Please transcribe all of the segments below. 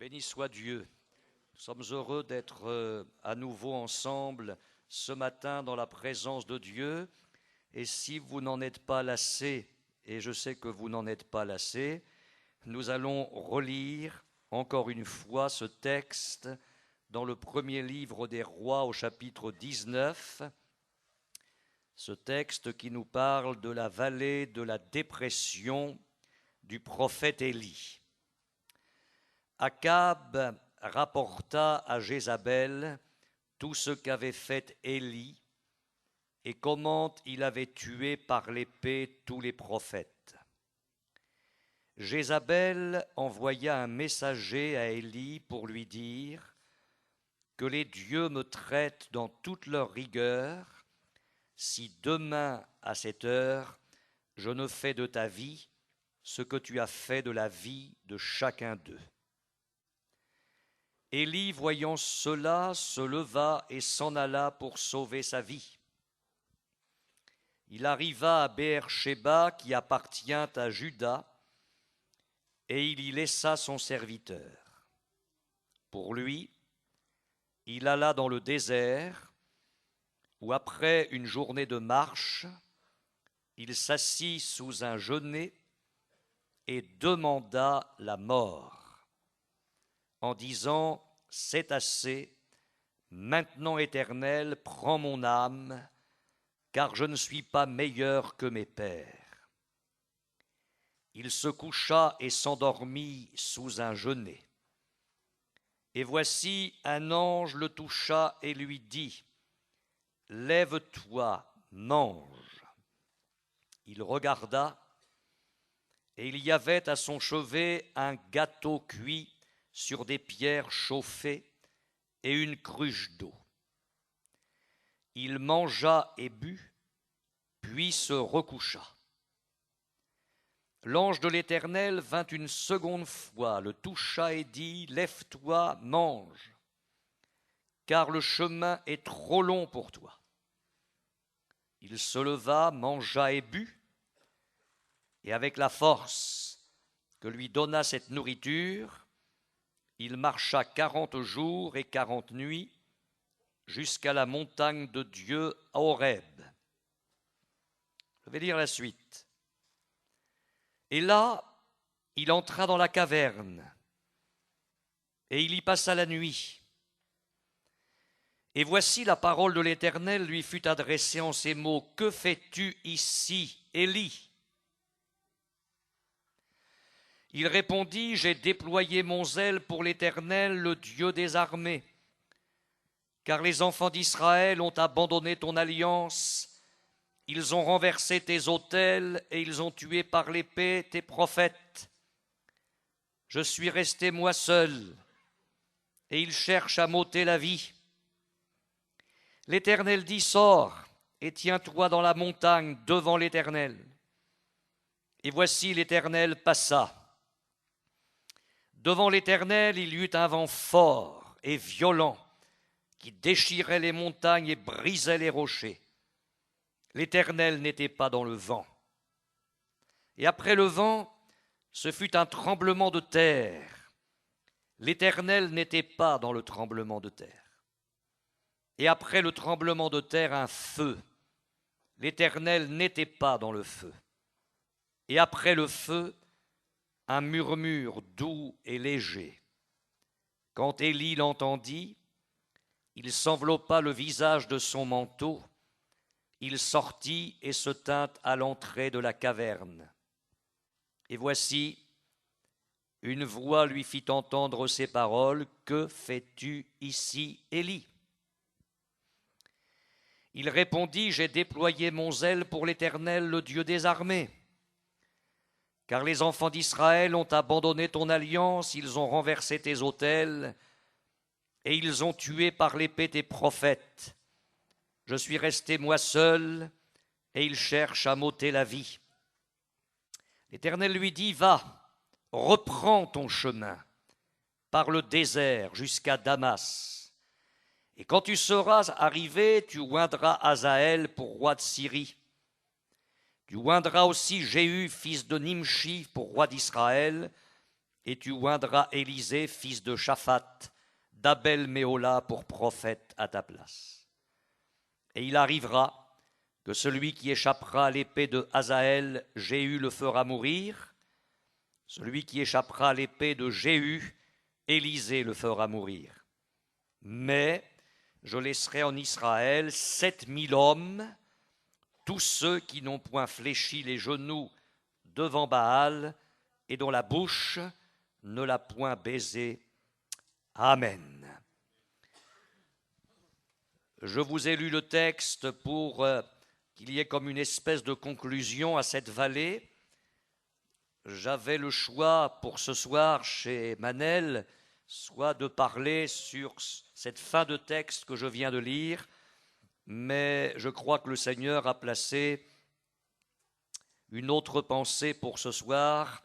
Béni soit Dieu. Nous sommes heureux d'être à nouveau ensemble ce matin dans la présence de Dieu. Et si vous n'en êtes pas lassés, et je sais que vous n'en êtes pas lassés, nous allons relire encore une fois ce texte dans le premier livre des Rois au chapitre 19, ce texte qui nous parle de la vallée de la dépression du prophète Élie. Akab rapporta à Jézabel tout ce qu'avait fait Élie et comment il avait tué par l'épée tous les prophètes. Jézabel envoya un messager à Élie pour lui dire « Que les dieux me traitent dans toute leur rigueur, si demain à cette heure je ne fais de ta vie ce que tu as fait de la vie de chacun d'eux. » Élie, voyant cela, se leva et s'en alla pour sauver sa vie. Il arriva à Béer-Shéba, qui appartient à Juda, et il y laissa son serviteur. Pour lui, il alla dans le désert, où après une journée de marche, il s'assit sous un genêt et demanda la mort, en disant « C'est assez, maintenant Éternel, prends mon âme, car je ne suis pas meilleur que mes pères. » Il se coucha et s'endormit sous un genêt. Et voici un ange le toucha et lui dit « Lève-toi, mange. » Il regarda, et il y avait à son chevet un gâteau cuit sur des pierres chauffées et une cruche d'eau. Il mangea et but, puis se recoucha. L'ange de l'Éternel vint une seconde fois, le toucha et dit « Lève-toi, mange, car le chemin est trop long pour toi. » Il se leva, mangea et but, et avec la force que lui donna cette nourriture, il marcha 40 jours et 40 nuits jusqu'à la montagne de Dieu à Horeb. Je vais lire la suite. Et là, il entra dans la caverne et il y passa la nuit. Et voici la parole de l'Éternel lui fut adressée en ces mots. « Que fais-tu ici, Élie ?» Il répondit, « J'ai déployé mon zèle pour l'Éternel, le Dieu des armées, car les enfants d'Israël ont abandonné ton alliance, ils ont renversé tes autels et ils ont tué par l'épée tes prophètes. Je suis resté moi seul, et ils cherchent à m'ôter la vie. L'Éternel dit, sors et tiens-toi dans la montagne devant l'Éternel. Et voici l'Éternel passa. Devant l'Éternel, il y eut un vent fort et violent qui déchirait les montagnes et brisait les rochers. L'Éternel n'était pas dans le vent. Et après le vent, ce fut un tremblement de terre. L'Éternel n'était pas dans le tremblement de terre. Et après le tremblement de terre, un feu. L'Éternel n'était pas dans le feu. Et après le feu, un murmure doux et léger. Quand Élie l'entendit, il s'enveloppa le visage de son manteau, il sortit et se tint à l'entrée de la caverne. Et voici, une voix lui fit entendre ces paroles, « Que fais-tu ici, Élie ?» Il répondit, « J'ai déployé mon zèle pour l'Éternel, le Dieu des armées. Car les enfants d'Israël ont abandonné ton alliance, ils ont renversé tes autels, et ils ont tué par l'épée tes prophètes. Je suis resté moi seul, et ils cherchent à m'ôter la vie. » L'Éternel lui dit, « Va, reprends ton chemin par le désert jusqu'à Damas. Et quand tu seras arrivé, tu oindras Hazaël pour roi de Syrie. Tu oindras aussi Jéhu, fils de Nimshi, pour roi d'Israël, et tu oindras Élisée, fils de Shaphat, d'Abel Méhola, pour prophète à ta place. Et il arrivera que celui qui échappera à l'épée de Hazaël, Jéhu le fera mourir. Celui qui échappera à l'épée de Jéhu, Élisée le fera mourir. Mais je laisserai en Israël 7000 hommes, tous ceux qui n'ont point fléchi les genoux devant Baal et dont la bouche ne l'a point baisé. Amen. Je vous ai lu le texte pour qu'il y ait comme une espèce de conclusion à cette vallée. J'avais le choix pour ce soir chez Manel, soit de parler sur cette fin de texte que je viens de lire, mais je crois que le Seigneur a placé une autre pensée pour ce soir.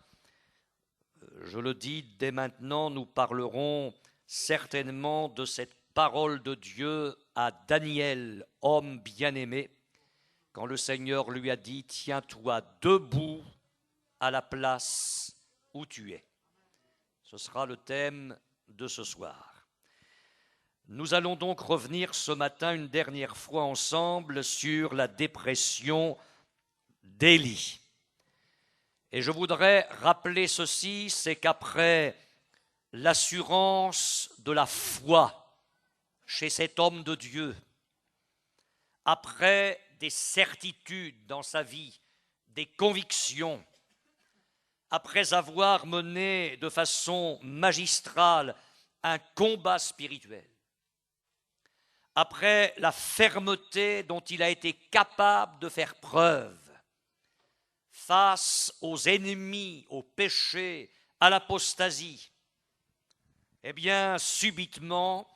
Je le dis dès maintenant, nous parlerons certainement de cette parole de Dieu à Daniel, homme bien-aimé, quand le Seigneur lui a dit « Tiens-toi debout à la place où tu es ». Ce sera le thème de ce soir. Nous allons donc revenir ce matin une dernière fois ensemble sur la dépression d'Élie. Et je voudrais rappeler ceci, c'est qu'après l'assurance de la foi chez cet homme de Dieu, après des certitudes dans sa vie, des convictions, après avoir mené de façon magistrale un combat spirituel, après la fermeté dont il a été capable de faire preuve face aux ennemis, au péché, à l'apostasie, eh bien, subitement,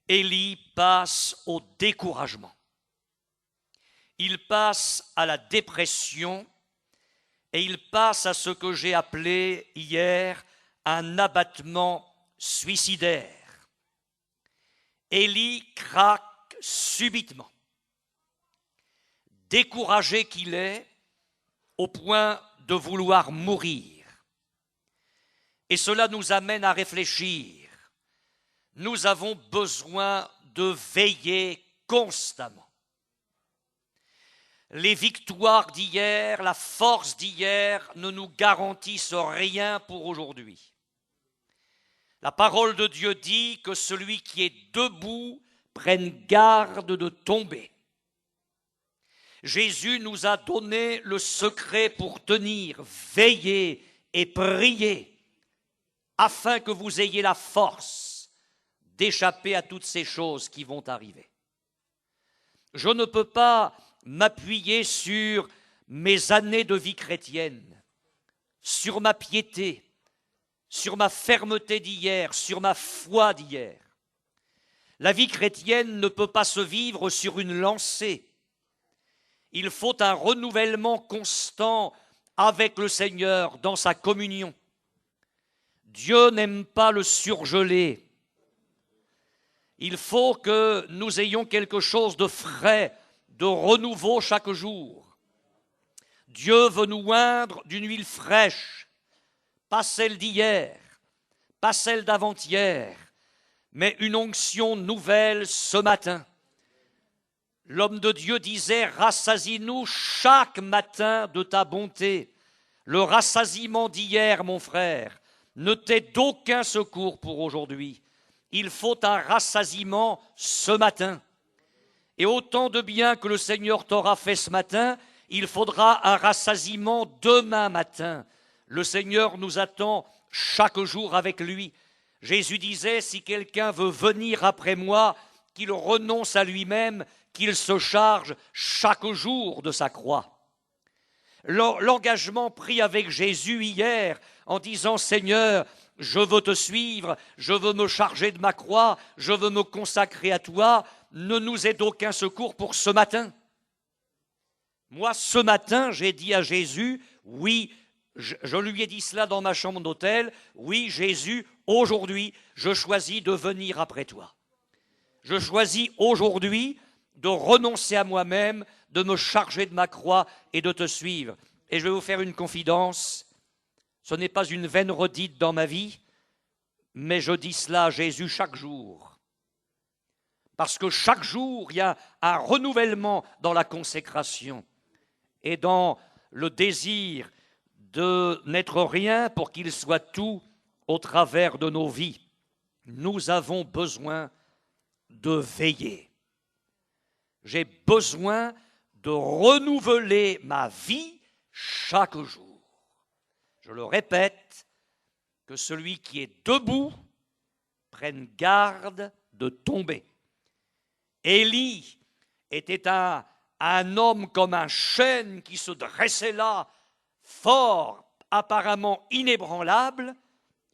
Élie passe au découragement. Il passe à la dépression et il passe à ce que j'ai appelé hier un abattement suicidaire. Élie craque subitement. Découragé qu'il est, au point de vouloir mourir. Et cela nous amène à réfléchir. Nous avons besoin de veiller constamment. Les victoires d'hier, la force d'hier ne nous garantissent rien pour aujourd'hui. La parole de Dieu dit que celui qui est debout prenne garde de tomber. Jésus nous a donné le secret pour tenir, veiller et prier, afin que vous ayez la force d'échapper à toutes ces choses qui vont arriver. Je ne peux pas m'appuyer sur mes années de vie chrétienne, sur ma piété, sur ma fermeté d'hier, sur ma foi d'hier. La vie chrétienne ne peut pas se vivre sur une lancée. Il faut un renouvellement constant avec le Seigneur dans sa communion. Dieu n'aime pas le surgelé. Il faut que nous ayons quelque chose de frais, de renouveau chaque jour. Dieu veut nous oindre d'une huile fraîche, pas celle d'hier, pas celle d'avant-hier, mais une onction nouvelle ce matin. L'homme de Dieu disait « Rassasie-nous chaque matin de ta bonté ». Le rassasiement d'hier, mon frère, ne t'est d'aucun secours pour aujourd'hui. Il faut un rassasiement ce matin. Et autant de bien que le Seigneur t'aura fait ce matin, il faudra un rassasiement demain matin. Le Seigneur nous attend chaque jour avec lui. Jésus disait « Si quelqu'un veut venir après moi, qu'il renonce à lui-même, qu'il se charge chaque jour de sa croix. » L'engagement pris avec Jésus hier en disant « Seigneur, je veux te suivre, je veux me charger de ma croix, je veux me consacrer à toi », ne nous est d'aucun secours pour ce matin. Moi, ce matin, j'ai dit à Jésus, oui, je lui ai dit cela dans ma chambre d'hôtel, oui, Jésus, aujourd'hui, je choisis de venir après toi. Je choisis aujourd'hui de renoncer à moi-même, de me charger de ma croix et de te suivre. Et je vais vous faire une confidence. Ce n'est pas une vaine redite dans ma vie, mais je dis cela à Jésus chaque jour. Parce que chaque jour, il y a un renouvellement dans la consécration et dans le désir de n'être rien pour qu'il soit tout au travers de nos vies. Nous avons besoin de veiller. J'ai besoin de renouveler ma vie chaque jour. Je le répète, que celui qui est debout prenne garde de tomber. Élie était un homme comme un chêne qui se dressait là, fort, apparemment inébranlable,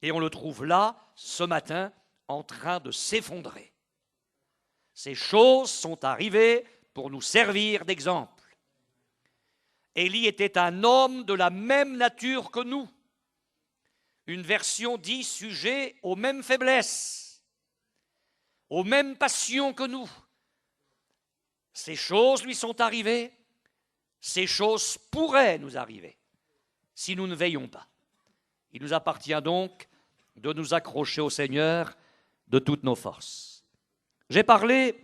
et on le trouve là, ce matin, en train de s'effondrer. Ces choses sont arrivées pour nous servir d'exemple. Élie était un homme de la même nature que nous. Une version dit sujet aux mêmes faiblesses, aux mêmes passions que nous. Ces choses lui sont arrivées, ces choses pourraient nous arriver si nous ne veillons pas. Il nous appartient donc de nous accrocher au Seigneur de toutes nos forces. J'ai parlé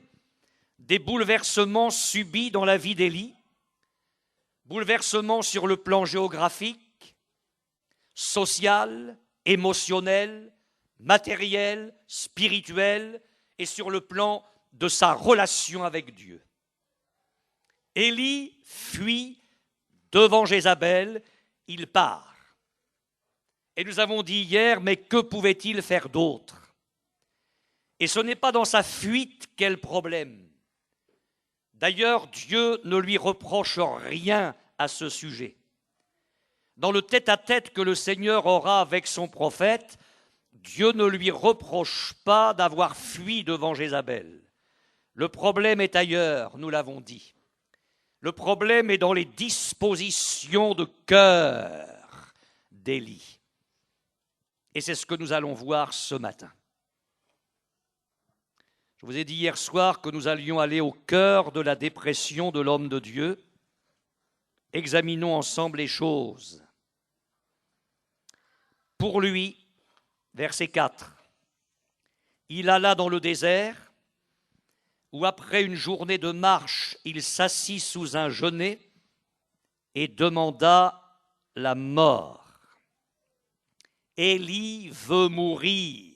des bouleversements subis dans la vie d'Élie, bouleversements sur le plan géographique, social, émotionnel, matériel, spirituel et sur le plan de sa relation avec Dieu. Élie fuit devant Jézabel, il part. Et nous avons dit hier, mais que pouvait-il faire d'autre? Et ce n'est pas dans sa fuite qu'est le problème. D'ailleurs, Dieu ne lui reproche rien à ce sujet. Dans le tête-à-tête que le Seigneur aura avec son prophète, Dieu ne lui reproche pas d'avoir fui devant Jézabel. Le problème est ailleurs, nous l'avons dit. Le problème est dans les dispositions de cœur d'Élie. Et c'est ce que nous allons voir ce matin. Je vous ai dit hier soir que nous allions aller au cœur de la dépression de l'homme de Dieu. Examinons ensemble les choses. Pour lui, verset 4, il alla dans le désert, où après une journée de marche, il s'assit sous un genêt et demanda la mort. Élie veut mourir.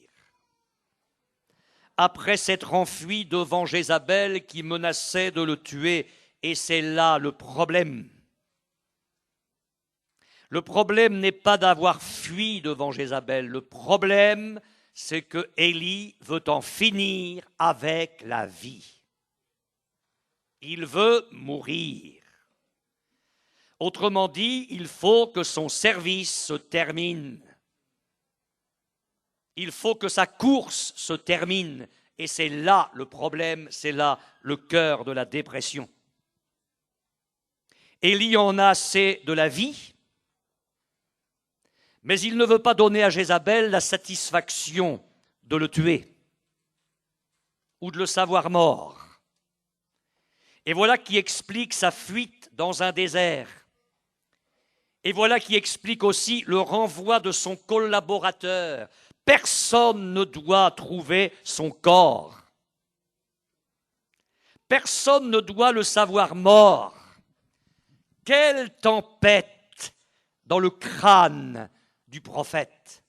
Après s'être enfui devant Jézabel qui menaçait de le tuer, et c'est là le problème. Le problème n'est pas d'avoir fui devant Jézabel. Le problème, c'est que Élie veut en finir avec la vie. Il veut mourir. Autrement dit, il faut que son service se termine. Il faut que sa course se termine. Et c'est là le problème, c'est là le cœur de la dépression. Élie en a assez de la vie, mais il ne veut pas donner à Jézabel la satisfaction de le tuer ou de le savoir mort. Et voilà qui explique sa fuite dans un désert. Et voilà qui explique aussi le renvoi de son collaborateur. Personne ne doit trouver son corps. Personne ne doit le savoir mort. Quelle tempête dans le crâne du prophète.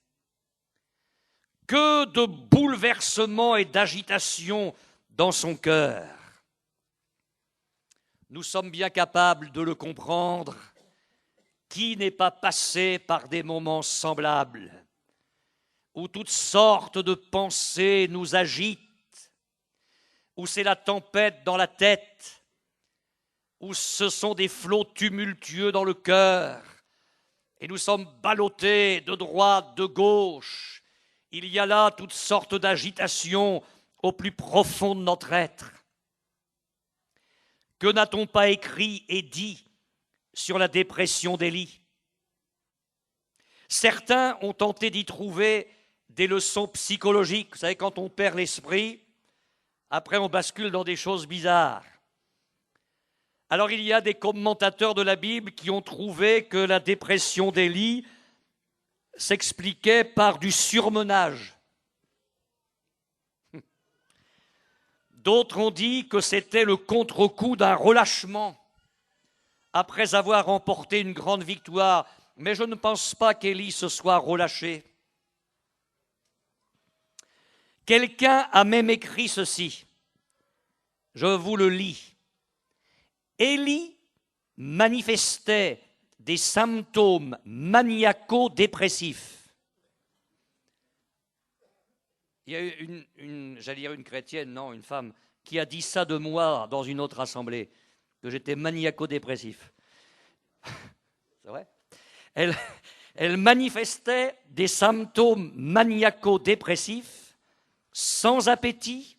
Que de bouleversements et d'agitation dans son cœur. Nous sommes bien capables de le comprendre. Qui n'est pas passé par des moments semblables, où toutes sortes de pensées nous agitent, où c'est la tempête dans la tête, où ce sont des flots tumultueux dans le cœur, et nous sommes ballottés de droite, de gauche. Il y a là toutes sortes d'agitations au plus profond de notre être. Que n'a-t-on pas écrit et dit sur la dépression d'Élie? Certains ont tenté d'y trouver des leçons psychologiques. Vous savez, quand on perd l'esprit, après on bascule dans des choses bizarres. Alors il y a des commentateurs de la Bible qui ont trouvé que la dépression d'Élie s'expliquait par du surmenage. D'autres ont dit que c'était le contre-coup d'un relâchement après avoir remporté une grande victoire, mais je ne pense pas qu'Élie se soit relâché. Quelqu'un a même écrit ceci, je vous le lis. Élie manifestait des symptômes maniaco-dépressifs. Il y a une chrétienne, non, une femme, qui a dit ça de moi dans une autre assemblée, que j'étais maniaco-dépressif. C'est vrai ? Elle manifestait des symptômes maniaco-dépressifs, sans appétit,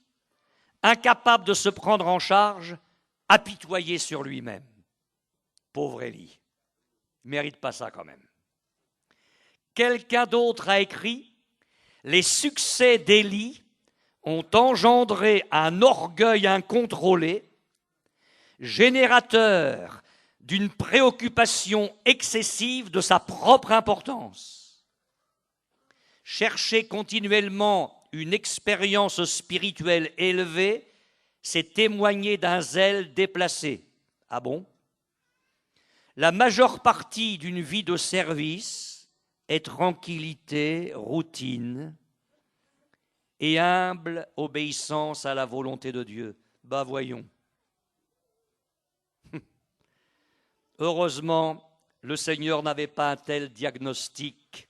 incapable de se prendre en charge, apitoyé sur lui-même. Pauvre Élie, il ne mérite pas ça quand même. Quelqu'un d'autre a écrit « Les succès d'Élie ont engendré un orgueil incontrôlé, générateur d'une préoccupation excessive de sa propre importance. Chercher continuellement une expérience spirituelle élevée, c'est témoigner d'un zèle déplacé. » Ah bon ? La majeure partie d'une vie de service est tranquillité, routine et humble obéissance à la volonté de Dieu. Ben voyons. Heureusement, le Seigneur n'avait pas un tel diagnostic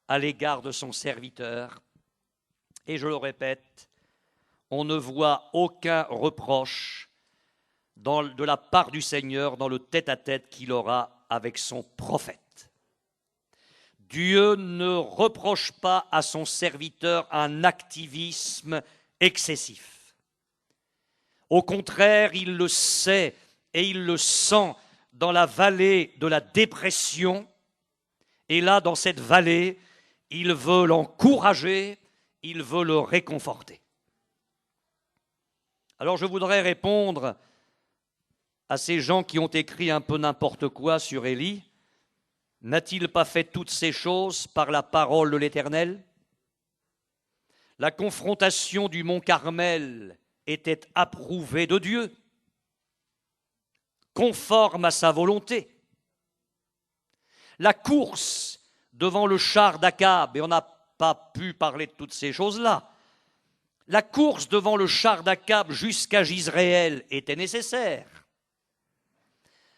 à l'égard de son serviteur. Et je le répète, on ne voit aucun reproche de la part du Seigneur dans le tête-à-tête qu'il aura avec son prophète. Dieu ne reproche pas à son serviteur un activisme excessif. Au contraire, il le sait et il le sent dans la vallée de la dépression. Et là, dans cette vallée, il veut l'encourager, il veut le réconforter. Alors je voudrais répondre à ces gens qui ont écrit un peu n'importe quoi sur Élie. N'a-t-il pas fait toutes ces choses par la parole de l'Éternel ? La confrontation du mont Carmel était approuvée de Dieu, conforme à sa volonté. La course devant le char d'Akab, et on n'a pas pu parler de toutes ces choses-là, la course devant le char d'Akab jusqu'à Jizréel était nécessaire.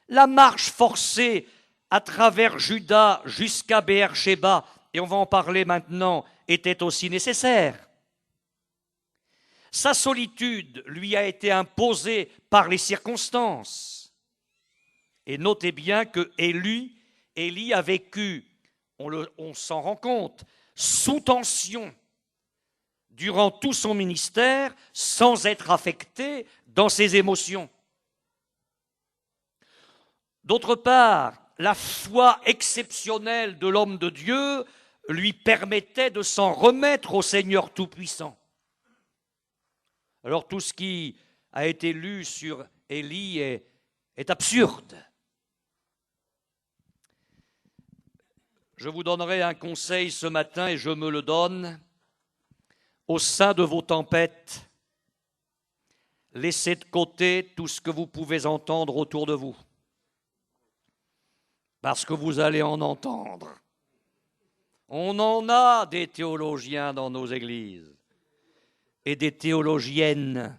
La marche forcée à travers Juda jusqu'à Béer-Shéba, et on va en parler maintenant, était aussi nécessaire. Sa solitude lui a été imposée par les circonstances. Et notez bien que Élie a vécu, on s'en rend compte, sous tension durant tout son ministère, sans être affecté dans ses émotions. D'autre part, la foi exceptionnelle de l'homme de Dieu lui permettait de s'en remettre au Seigneur Tout-Puissant. Alors tout ce qui a été lu sur Élie est absurde. Je vous donnerai un conseil ce matin et je me le donne. Au sein de vos tempêtes, laissez de côté tout ce que vous pouvez entendre autour de vous. Parce que vous allez en entendre. On en a des théologiens dans nos églises et des théologiennes.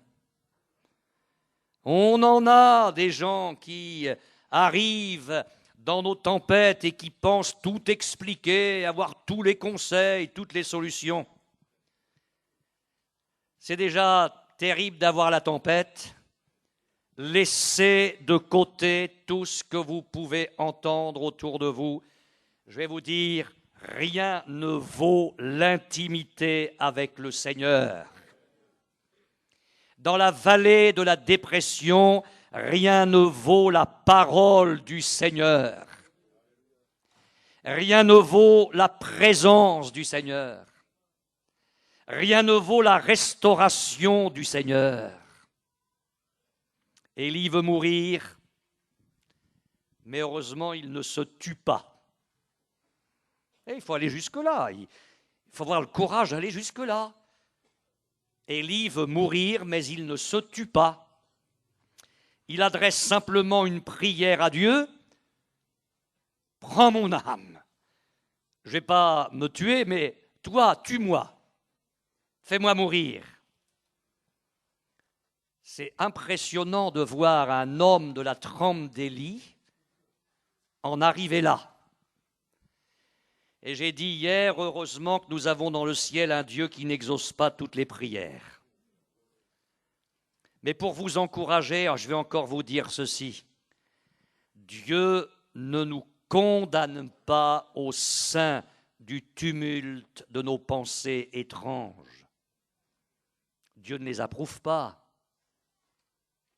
On en a des gens qui arrivent dans nos tempêtes et qui pensent tout expliquer, avoir tous les conseils, toutes les solutions. C'est déjà terrible d'avoir la tempête. Laissez de côté tout ce que vous pouvez entendre autour de vous. Je vais vous dire, rien ne vaut l'intimité avec le Seigneur. Dans la vallée de la dépression, rien ne vaut la parole du Seigneur. Rien ne vaut la présence du Seigneur. Rien ne vaut la restauration du Seigneur. Élie veut mourir, mais heureusement, il ne se tue pas. Et il faut aller jusque-là. Il faut avoir le courage d'aller jusque-là. Élie veut mourir, mais il ne se tue pas. Il adresse simplement une prière à Dieu. Prends mon âme. Je ne vais pas me tuer, mais toi, tue-moi. Fais-moi mourir. C'est impressionnant de voir un homme de la trempe d'Élie en arriver là. Et j'ai dit hier, heureusement que nous avons dans le ciel un Dieu qui n'exauce pas toutes les prières. Mais pour vous encourager, je vais encore vous dire ceci. Dieu ne nous condamne pas au sein du tumulte de nos pensées étranges. Dieu ne les approuve pas.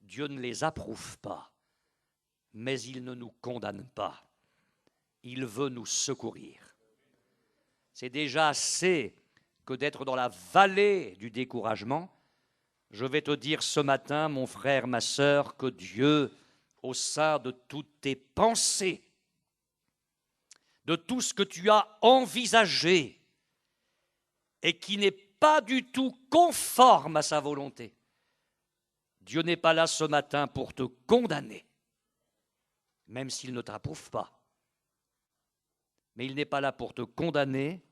Dieu ne les approuve pas. Mais il ne nous condamne pas. Il veut nous secourir. C'est déjà assez que d'être dans la vallée du découragement. Je vais te dire ce matin, mon frère, ma sœur, que Dieu, au sein de toutes tes pensées, de tout ce que tu as envisagé et qui n'est pas du tout conforme à sa volonté, Dieu n'est pas là ce matin pour te condamner, même s'il ne t'approuve pas. Mais il n'est pas là pour te condamner,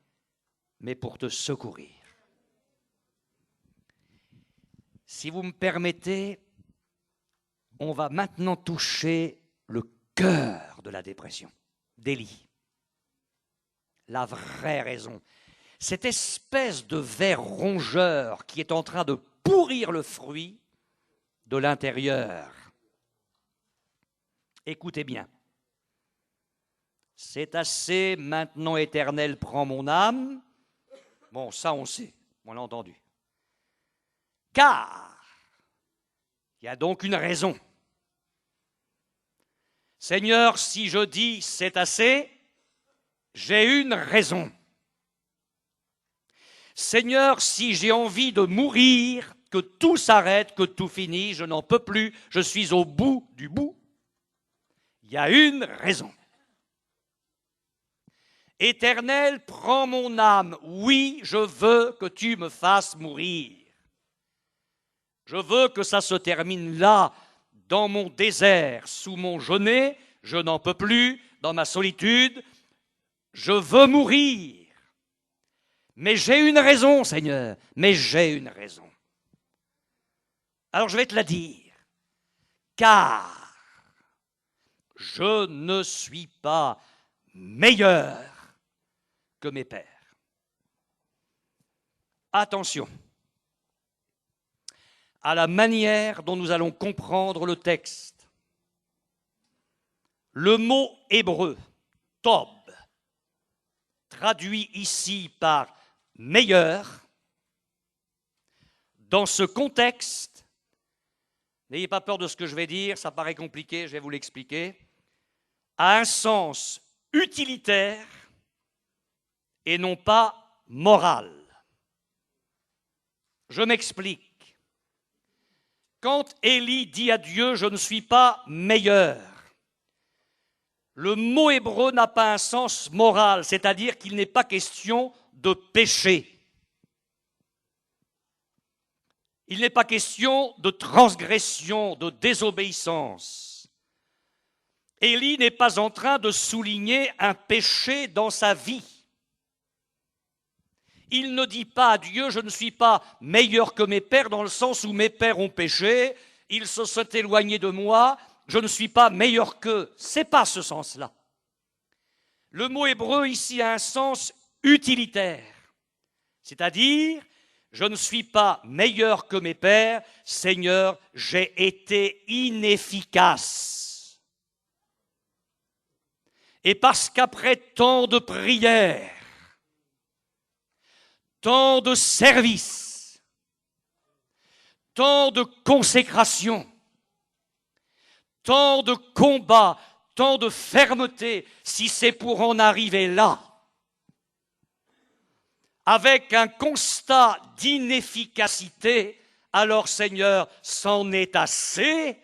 mais pour te secourir. Si vous me permettez, on va maintenant toucher le cœur de la dépression d'Élie. La vraie raison. Cette espèce de ver rongeur qui est en train de pourrir le fruit de l'intérieur. Écoutez bien. C'est assez, maintenant, Éternel, prends mon âme. Bon, ça on sait, on l'a entendu. Car il y a donc une raison. Seigneur, si je dis c'est assez, j'ai une raison. Seigneur, si j'ai envie de mourir, que tout s'arrête, que tout finit, je n'en peux plus, je suis au bout du bout, il y a une raison. Éternel, prends mon âme. Oui, je veux que tu me fasses mourir. Je veux que ça se termine là, dans mon désert, sous mon genêt. Je n'en peux plus, dans ma solitude. Je veux mourir. Mais j'ai une raison, Seigneur. Mais j'ai une raison. Alors je vais te la dire. Car je ne suis pas meilleur que mes pères. Attention à la manière dont nous allons comprendre le texte. Le mot hébreu, tob, traduit ici par meilleur, dans ce contexte, n'ayez pas peur de ce que je vais dire, ça paraît compliqué, je vais vous l'expliquer, a un sens utilitaire et non pas moral. Je m'explique. Quand Élie dit à Dieu « je ne suis pas meilleur », le mot hébreu n'a pas un sens moral, c'est-à-dire qu'il n'est pas question de péché. Il n'est pas question de transgression, de désobéissance. Élie n'est pas en train de souligner un péché dans sa vie. Il ne dit pas à Dieu, je ne suis pas meilleur que mes pères, dans le sens où mes pères ont péché, ils se sont éloignés de moi, je ne suis pas meilleur qu'eux. Ce n'est pas ce sens-là. Le mot hébreu ici a un sens utilitaire, c'est-à-dire, je ne suis pas meilleur que mes pères, Seigneur, j'ai été inefficace. Et parce qu'après tant de prières, tant de services, tant de consécration, tant de combats, tant de fermeté, si c'est pour en arriver là, avec un constat d'inefficacité, alors Seigneur, c'en est assez,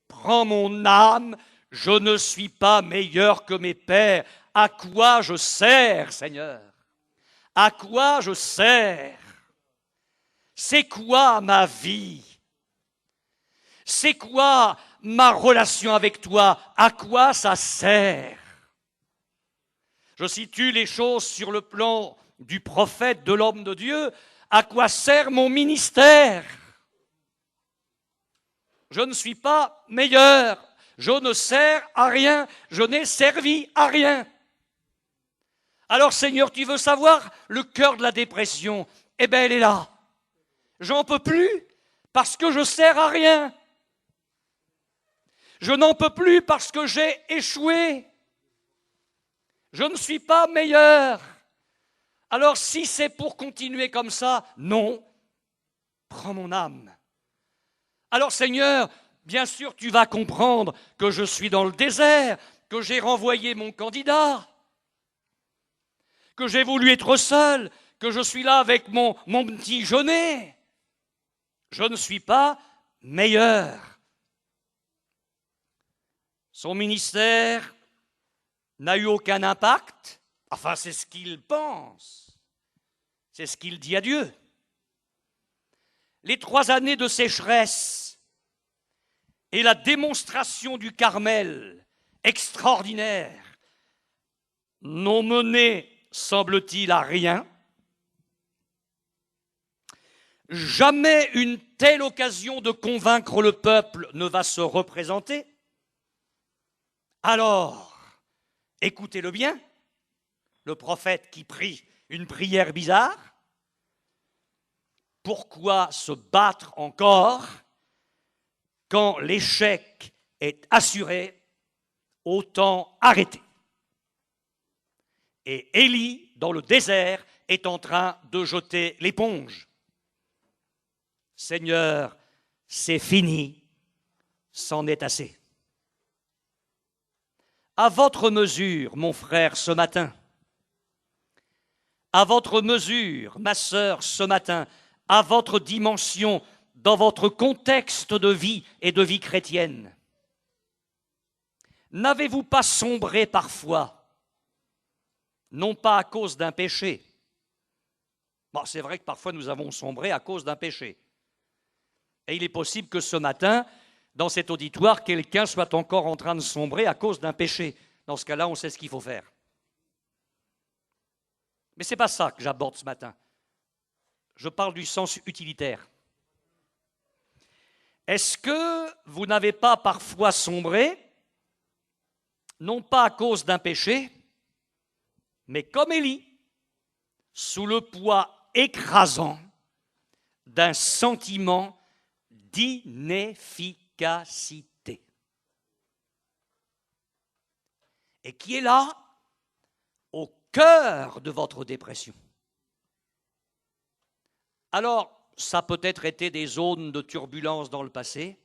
prends mon âme, je ne suis pas meilleur que mes pères, à quoi je sers, Seigneur? À quoi je sers? C'est quoi ma vie? C'est quoi ma relation avec toi? À quoi ça sert? Je situe les choses sur le plan du prophète, de l'homme de Dieu. À quoi sert mon ministère? Je ne suis pas meilleur. Je ne sers à rien. Je n'ai servi à rien. Alors Seigneur, tu veux savoir le cœur de la dépression? Eh bien, elle est là. J'en peux plus parce que je sers à rien. Je n'en peux plus parce que j'ai échoué. Je ne suis pas meilleur. Alors si c'est pour continuer comme ça, non, prends mon âme. Alors Seigneur, bien sûr tu vas comprendre que je suis dans le désert, que j'ai renvoyé mon candidat, que j'ai voulu être seul, que je suis là avec mon petit jeunet. Je ne suis pas meilleur. Son ministère n'a eu aucun impact. Enfin, c'est ce qu'il pense. C'est ce qu'il dit à Dieu. Les 3 années de sécheresse et la démonstration du Carmel extraordinaire n'ont mené, semble-t-il, à rien. Jamais une telle occasion de convaincre le peuple ne va se représenter. Alors, écoutez-le bien, le prophète qui prie une prière bizarre. Pourquoi se battre encore quand l'échec est assuré? Autant arrêter. Et Élie, dans le désert, est en train de jeter l'éponge. Seigneur, c'est fini, c'en est assez. À votre mesure, mon frère, ce matin, à votre mesure, ma sœur, ce matin, à votre dimension, dans votre contexte de vie et de vie chrétienne, n'avez-vous pas sombré parfois, non pas à cause d'un péché? Bon, c'est vrai que parfois nous avons sombré à cause d'un péché. Et il est possible que ce matin, dans cet auditoire, quelqu'un soit encore en train de sombrer à cause d'un péché. Dans ce cas-là, on sait ce qu'il faut faire. Mais ce n'est pas ça que j'aborde ce matin. Je parle du sens utilitaire. Est-ce que vous n'avez pas parfois sombré, non pas à cause d'un péché, mais comme Élie, sous le poids écrasant d'un sentiment d'inefficacité, et qui est là, au cœur de votre dépression? Alors, ça a peut-être été des zones de turbulence dans le passé,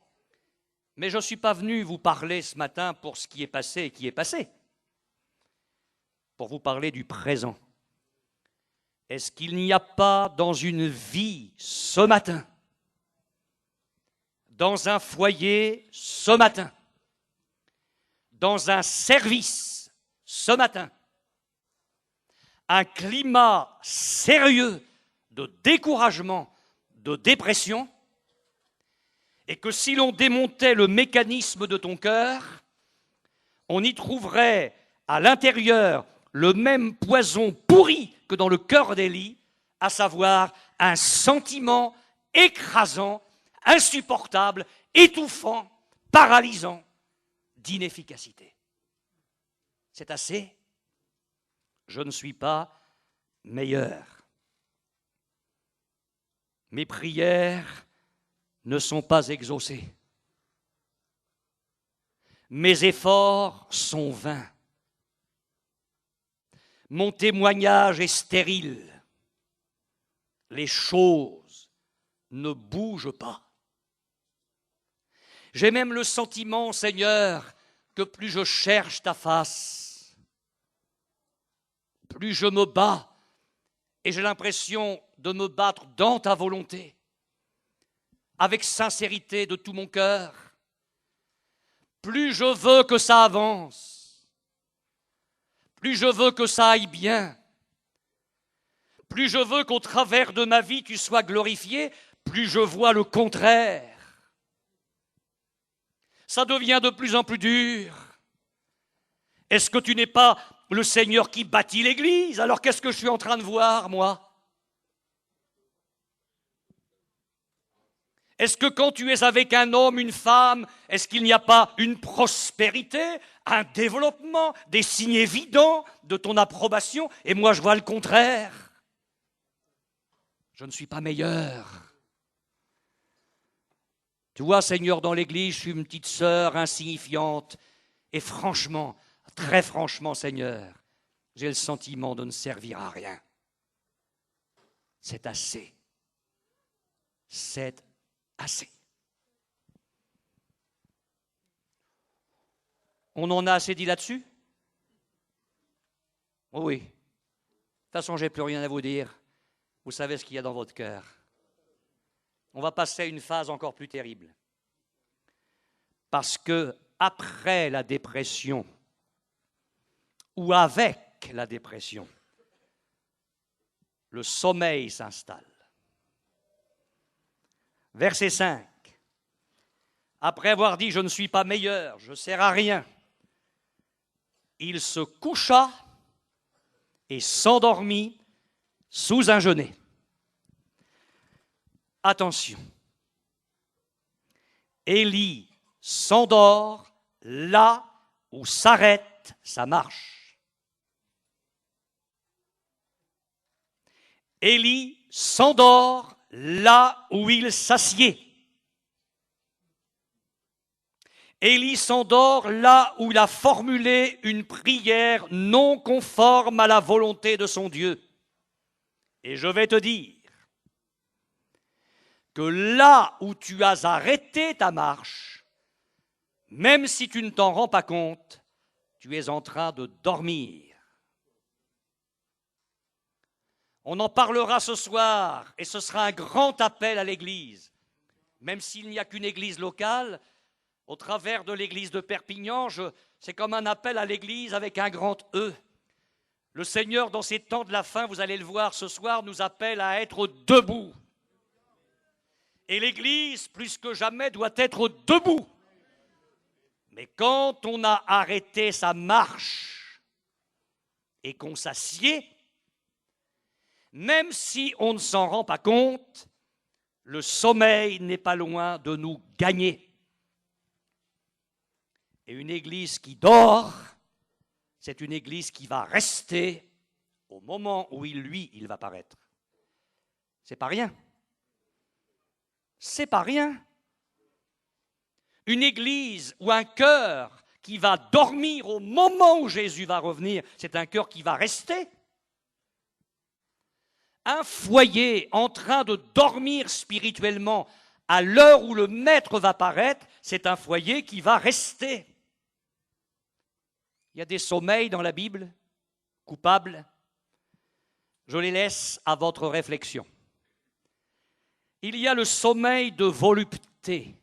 mais je ne suis pas venu vous parler ce matin pour ce qui est passé et qui est passé, pour vous parler du présent. Est-ce qu'il n'y a pas dans une vie ce matin, dans un foyer ce matin, dans un service ce matin, un climat sérieux de découragement, de dépression, et que si l'on démontait le mécanisme de ton cœur, on y trouverait à l'intérieur le même poison pourri que dans le cœur d'Élie, à savoir un sentiment écrasant, insupportable, étouffant, paralysant, d'inefficacité. C'est assez. Je ne suis pas meilleur. Mes prières ne sont pas exaucées. Mes efforts sont vains. Mon témoignage est stérile. Les choses ne bougent pas. J'ai même le sentiment, Seigneur, que plus je cherche ta face, plus je me bats, et j'ai l'impression de me battre dans ta volonté, avec sincérité de tout mon cœur. Plus je veux que ça avance, plus je veux que ça aille bien, plus je veux qu'au travers de ma vie tu sois glorifié, plus je vois le contraire. Ça devient de plus en plus dur. Est-ce que tu n'es pas le Seigneur qui bâtit l'Église? Alors qu'est-ce que je suis en train de voir, moi? Est-ce que quand tu es avec un homme, une femme, est-ce qu'il n'y a pas une prospérité, un développement, des signes évidents de ton approbation? Et moi, je vois le contraire. Je ne suis pas meilleur. Tu vois, Seigneur, dans l'Église, je suis une petite sœur insignifiante. Et franchement, très franchement, Seigneur, j'ai le sentiment de ne servir à rien. C'est assez. C'est assez. On en a assez dit là-dessus? Oh oui. De toute façon, je n'ai plus rien à vous dire. Vous savez ce qu'il y a dans votre cœur. On va passer à une phase encore plus terrible. Parce que après la dépression, ou avec la dépression, le sommeil s'installe. Verset 5. Après avoir dit « Je ne suis pas meilleur, je ne sers à rien », il se coucha et s'endormit sous un genêt. Attention. Élie s'endort là où s'arrête sa marche. Élie s'endort là où il s'assied. Élie s'endort là où il a formulé une prière non conforme à la volonté de son Dieu. Et je vais te dire que là où tu as arrêté ta marche, même si tu ne t'en rends pas compte, tu es en train de dormir. On en parlera ce soir et ce sera un grand appel à l'Église. Même s'il n'y a qu'une Église locale, au travers de l'Église de Perpignan, c'est comme un appel à l'Église avec un grand E. Le Seigneur, dans ces temps de la fin, vous allez le voir ce soir, nous appelle à être debout. Et l'Église, plus que jamais, doit être debout. Mais quand on a arrêté sa marche et qu'on s'assied, même si on ne s'en rend pas compte, le sommeil n'est pas loin de nous gagner. Et une église qui dort, c'est une église qui va rester au moment où il va paraître. C'est pas rien. C'est pas rien. Une église ou un cœur qui va dormir au moment où Jésus va revenir, c'est un cœur qui va rester. Un foyer en train de dormir spirituellement à l'heure où le maître va paraître, c'est un foyer qui va rester. Il y a des sommeils dans la Bible, coupables. Je les laisse à votre réflexion. Il y a le sommeil de volupté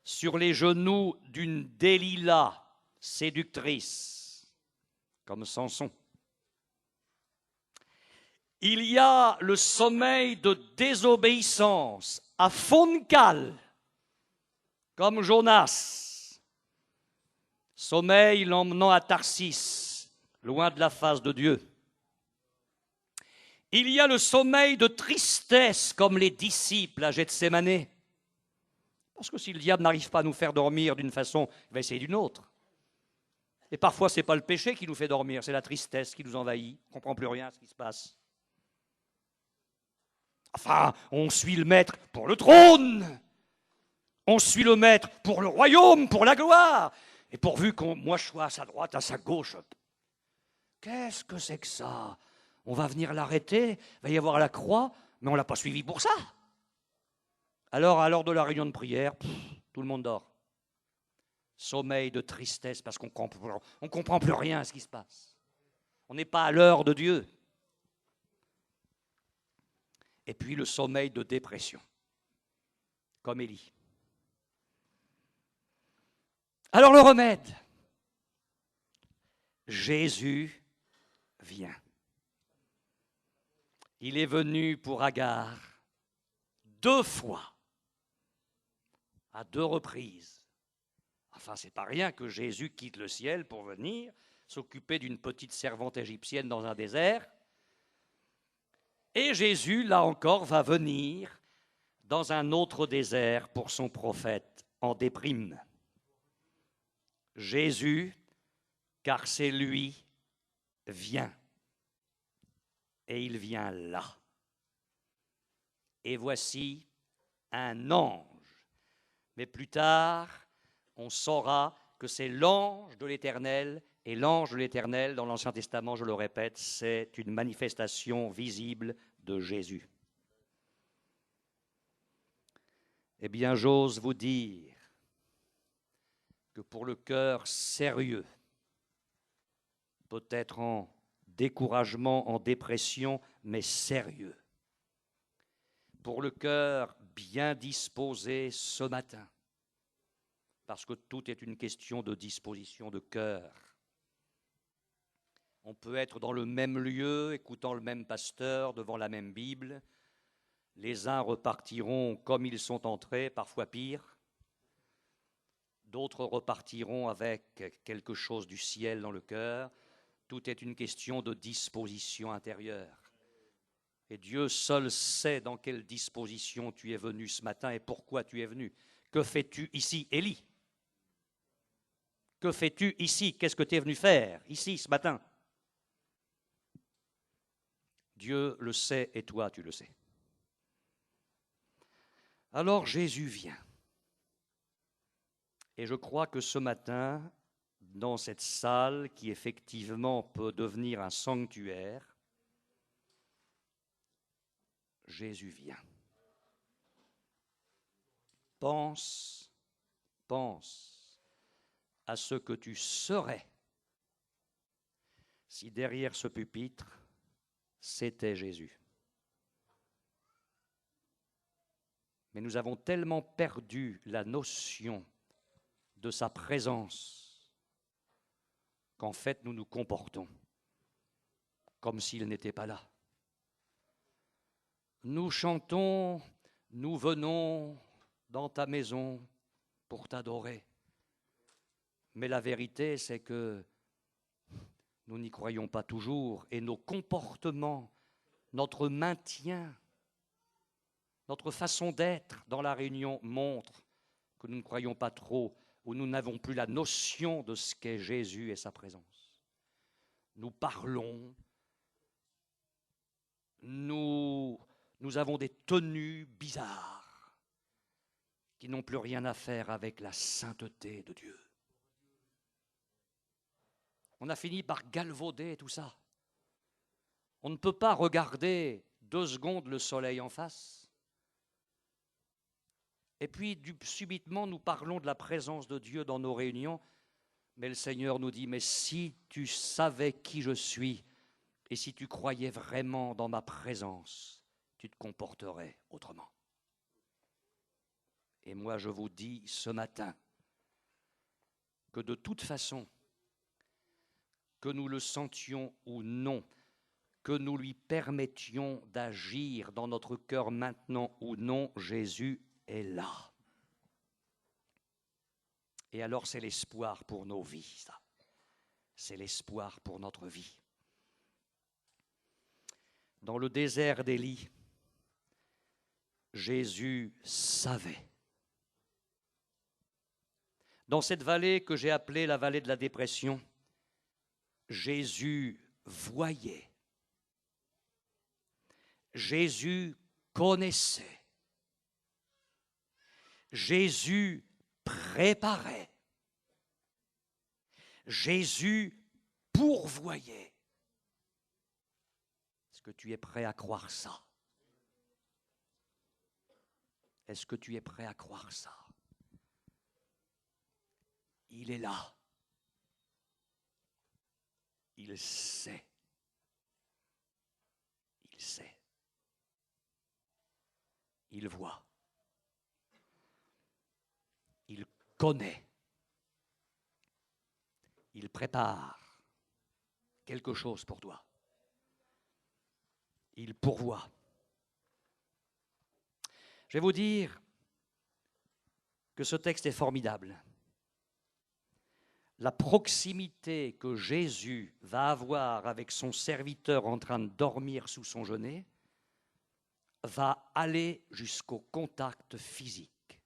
sur les genoux d'une Délila séductrice, comme Samson. Il y a le sommeil de désobéissance à fond de cale, comme Jonas. Sommeil l'emmenant à Tarsis, loin de la face de Dieu. Il y a le sommeil de tristesse, comme les disciples à Gethsémanée. Parce que si le diable n'arrive pas à nous faire dormir d'une façon, il va essayer d'une autre. Et parfois, ce n'est pas le péché qui nous fait dormir, c'est la tristesse qui nous envahit. On ne comprend plus rien à ce qui se passe. Enfin, on suit le maître pour le trône. On suit le maître pour le royaume, pour la gloire. Et pourvu que moi je sois à sa droite, à sa gauche. Qu'est-ce que c'est que ça? On va venir l'arrêter, il va y avoir la croix, mais on ne l'a pas suivi pour ça. Alors, à l'heure de la réunion de prière, tout le monde dort. Sommeil de tristesse parce qu'on ne comprend plus rien à ce qui se passe. On n'est pas à l'heure de Dieu. Et puis le sommeil de dépression, comme Élie. Alors le remède, Jésus vient. Il est venu pour Agar 2 fois, à 2 reprises. Enfin, c'est pas rien que Jésus quitte le ciel pour venir s'occuper d'une petite servante égyptienne dans un désert. Et Jésus, là encore, va venir dans un autre désert pour son prophète en déprime. Jésus, car c'est lui, vient. Et il vient là. Et voici un ange. Mais plus tard, on saura que c'est l'ange de l'Éternel. Et l'ange de l'Éternel, dans l'Ancien Testament, je le répète, c'est une manifestation visible de Jésus. Eh bien, j'ose vous dire que pour le cœur sérieux, peut-être en découragement, en dépression, mais sérieux, pour le cœur bien disposé ce matin, parce que tout est une question de disposition de cœur. On peut être dans le même lieu, écoutant le même pasteur, devant la même Bible. Les uns repartiront comme ils sont entrés, parfois pire. D'autres repartiront avec quelque chose du ciel dans le cœur. Tout est une question de disposition intérieure. Et Dieu seul sait dans quelle disposition tu es venu ce matin et pourquoi tu es venu. Que fais-tu ici, Élie? Que fais-tu ici? Qu'est-ce que tu es venu faire ici ce matin? Dieu le sait et toi tu le sais. Alors Jésus vient. Et je crois que ce matin, dans cette salle qui effectivement peut devenir un sanctuaire, Jésus vient. Pense à ce que tu serais si derrière ce pupitre, c'était Jésus. Mais nous avons tellement perdu la notion de sa présence qu'en fait nous nous comportons comme s'il n'était pas là. Nous chantons, nous venons dans ta maison pour t'adorer. Mais la vérité, c'est que nous n'y croyons pas toujours et nos comportements, notre maintien, notre façon d'être dans la réunion montrent que nous ne croyons pas trop ou nous n'avons plus la notion de ce qu'est Jésus et sa présence. Nous parlons, nous avons des tenues bizarres qui n'ont plus rien à faire avec la sainteté de Dieu. On a fini par galvauder tout ça. On ne peut pas regarder 2 secondes le soleil en face. Et puis, subitement, nous parlons de la présence de Dieu dans nos réunions. Mais le Seigneur nous dit, mais si tu savais qui je suis, et si tu croyais vraiment dans ma présence, tu te comporterais autrement. Et moi, je vous dis ce matin que de toute façon, que nous le sentions ou non, que nous lui permettions d'agir dans notre cœur maintenant ou non, Jésus est là. Et alors c'est l'espoir pour nos vies, ça. C'est l'espoir pour notre vie. Dans le désert d'Élie, Jésus savait. Dans cette vallée que j'ai appelée la vallée de la dépression, Jésus voyait. Jésus connaissait. Jésus préparait. Jésus pourvoyait. Est-ce que tu es prêt à croire ça? Est-ce que tu es prêt à croire ça? Il est là. Il sait. Il sait. Il voit. Il connaît. Il prépare. quelque chose pour toi. Il pourvoit. Je vais vous dire que ce texte est formidable. La proximité que Jésus va avoir avec son serviteur en train de dormir sous son genêt va aller jusqu'au contact physique.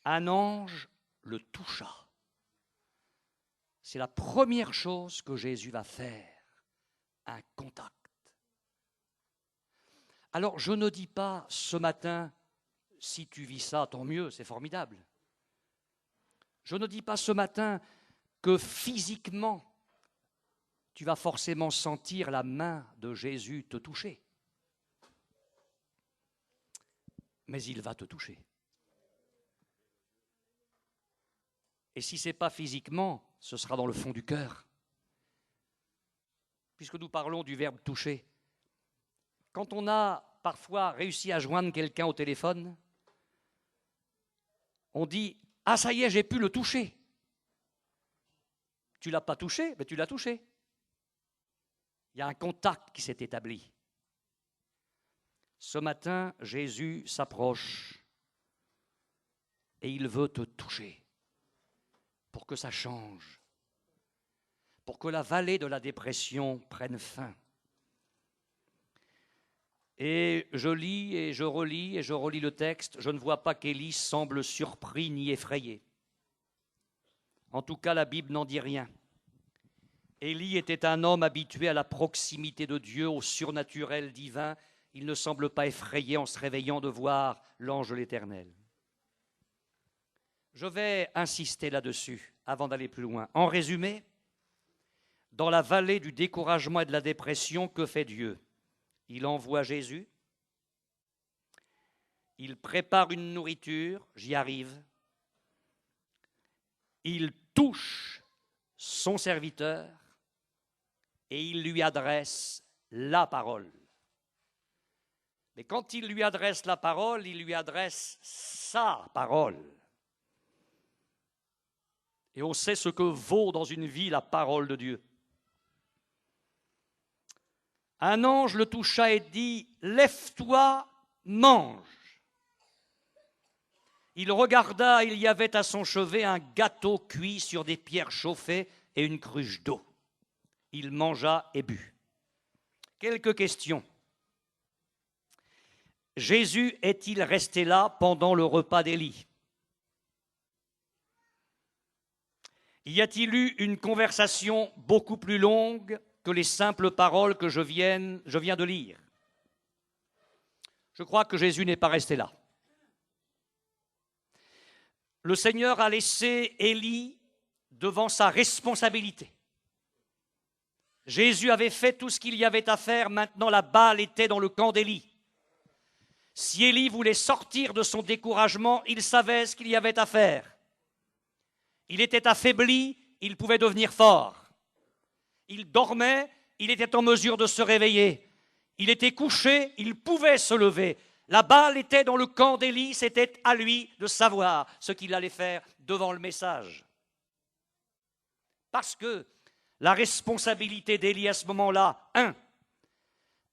Un ange le toucha. C'est la première chose que Jésus va faire, un contact. Alors, je ne dis pas ce matin, si tu vis ça, tant mieux, c'est formidable. Je ne dis pas ce matin que physiquement, tu vas forcément sentir la main de Jésus te toucher. Mais il va te toucher. Et si ce n'est pas physiquement, ce sera dans le fond du cœur. Puisque nous parlons du verbe toucher. Quand on a parfois réussi à joindre quelqu'un au téléphone, on dit « Ah, ça y est, j'ai pu le toucher ». Tu ne l'as pas touché, mais tu l'as touché. Il y a un contact qui s'est établi. Ce matin, Jésus s'approche et il veut te toucher pour que ça change, pour que la vallée de la dépression prenne fin. Et je lis et je relis le texte, je ne vois pas qu'Élie semble surpris ni effrayé. En tout cas, la Bible n'en dit rien. Élie était un homme habitué à la proximité de Dieu, au surnaturel divin. Il ne semble pas effrayé en se réveillant de voir l'ange de l'Éternel. Je vais insister là-dessus avant d'aller plus loin. En résumé, dans la vallée du découragement et de la dépression, que fait Dieu ? Il envoie Jésus, il prépare une nourriture, j'y arrive, il touche son serviteur et il lui adresse la parole. Mais quand il lui adresse la parole, il lui adresse sa parole. Et on sait ce que vaut dans une vie la parole de Dieu. Un ange le toucha et dit « Lève-toi, mange ». Il regarda, il y avait à son chevet un gâteau cuit sur des pierres chauffées et une cruche d'eau. Il mangea et but. Quelques questions. Jésus est-il resté là pendant le repas d'Élie ? Y a-t-il eu une conversation beaucoup plus longue que les simples paroles que je viens de lire? Je crois que Jésus n'est pas resté là. Le Seigneur a laissé Élie devant sa responsabilité. Jésus avait fait tout ce qu'il y avait à faire, maintenant la balle était dans le camp d'Élie. Si Élie voulait sortir de son découragement, il savait ce qu'il y avait à faire. Il était affaibli, il pouvait devenir fort. Il dormait, il était en mesure de se réveiller. Il était couché, il pouvait se lever. La balle était dans le camp d'Élie, c'était à lui de savoir ce qu'il allait faire devant le message. Parce que la responsabilité d'Élie à ce moment-là,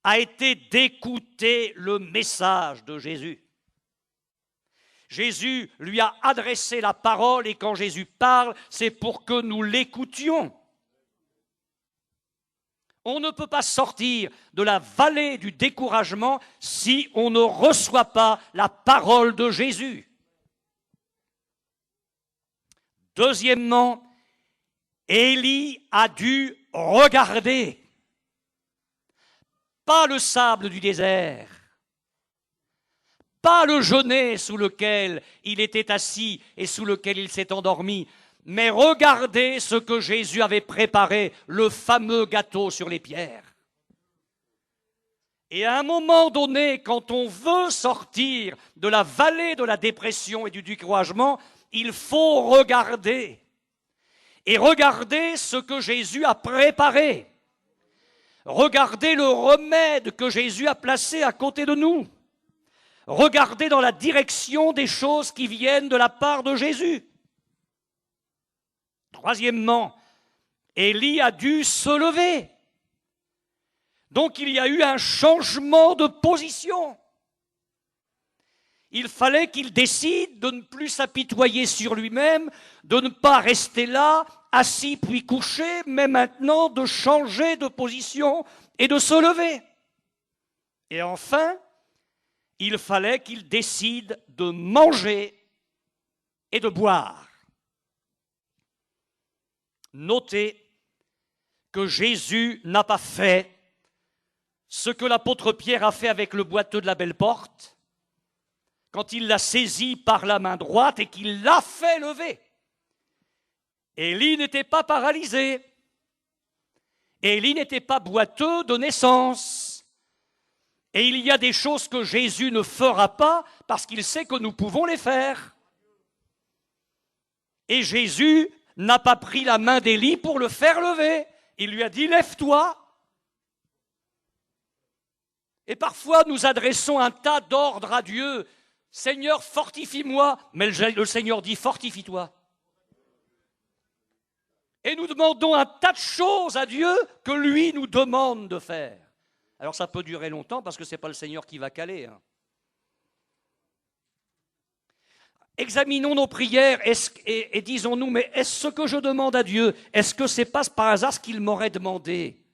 a été d'écouter le message de Jésus. Jésus lui a adressé la parole et quand Jésus parle, c'est pour que nous l'écoutions. On ne peut pas sortir de la vallée du découragement si on ne reçoit pas la parole de Jésus. Deuxièmement, Élie a dû regarder, pas le sable du désert, pas le genêt sous lequel il était assis et sous lequel il s'est endormi, mais regardez ce que Jésus avait préparé, le fameux gâteau sur les pierres. Et à un moment donné, quand on veut sortir de la vallée de la dépression et du découragement, il faut regarder. Et regardez ce que Jésus a préparé. Regardez le remède que Jésus a placé à côté de nous. Regardez dans la direction des choses qui viennent de la part de Jésus. Troisièmement, Élie a dû se lever. Donc il y a eu un changement de position. Il fallait qu'il décide de ne plus s'apitoyer sur lui-même, de ne pas rester là, assis puis couché, mais maintenant de changer de position et de se lever. Et enfin, il fallait qu'il décide de manger et de boire. Notez que Jésus n'a pas fait ce que l'apôtre Pierre a fait avec le boiteux de la belle porte, quand il l'a saisi par la main droite et qu'il l'a fait lever. Élie n'était pas paralysé. Élie n'était pas boiteux de naissance. Et il y a des choses que Jésus ne fera pas parce qu'il sait que nous pouvons les faire. Et Jésus n'a pas pris la main d'Élie pour le faire lever. Il lui a dit « Lève-toi ». Et parfois nous adressons un tas d'ordres à Dieu. « Seigneur, fortifie-moi ». Mais le Seigneur dit « Fortifie-toi ». Et nous demandons un tas de choses à Dieu que lui nous demande de faire. Alors ça peut durer longtemps parce que ce n'est pas le Seigneur qui va caler. Examinons nos prières et disons-nous, mais est-ce ce que je demande à Dieu, est-ce que c'est pas par hasard ce qu'il m'aurait demandé?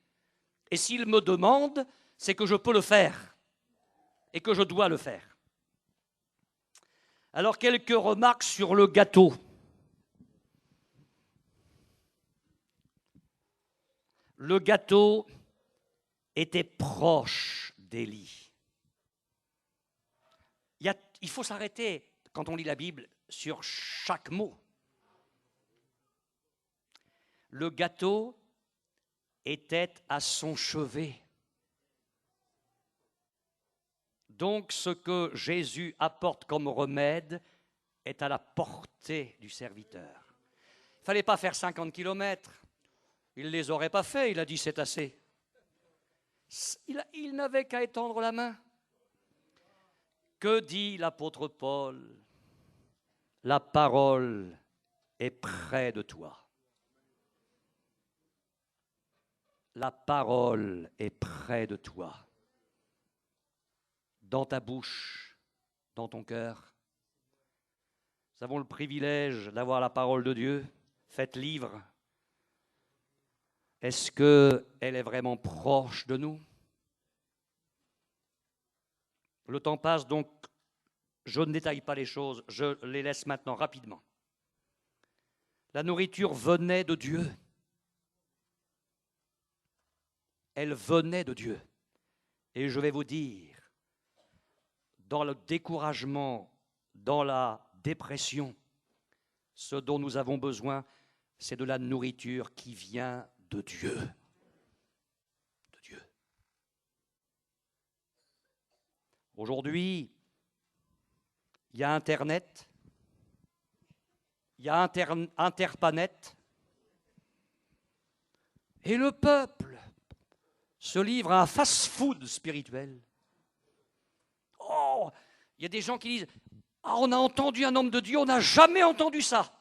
Et s'il me demande, c'est que je peux le faire et que je dois le faire. Alors quelques remarques sur le gâteau. Le gâteau était proche d'Élie. Il faut s'arrêter, quand on lit la Bible, sur chaque mot. Le gâteau était à son chevet. Donc ce que Jésus apporte comme remède est à la portée du serviteur. Il ne fallait pas faire 50 kilomètres. Il ne les aurait pas fait, il a dit c'est assez. Il n'avait qu'à étendre la main. Que dit l'apôtre Paul? La parole est près de toi. La parole est près de toi. Dans ta bouche, dans ton cœur. Nous avons le privilège d'avoir la parole de Dieu, faite livre. Est-ce qu'elle est vraiment proche de nous? Le temps passe, donc je ne détaille pas les choses, je les laisse maintenant rapidement. La nourriture venait de Dieu. Elle venait de Dieu. Et je vais vous dire, dans le découragement, dans la dépression, ce dont nous avons besoin, c'est de la nourriture qui vient de Dieu. De Dieu. Aujourd'hui, il y a Internet, il y a Interpanet, et le peuple se livre à un fast-food spirituel. Oh, il y a des gens qui disent « Ah, on a entendu un homme de Dieu, on n'a jamais entendu ça ».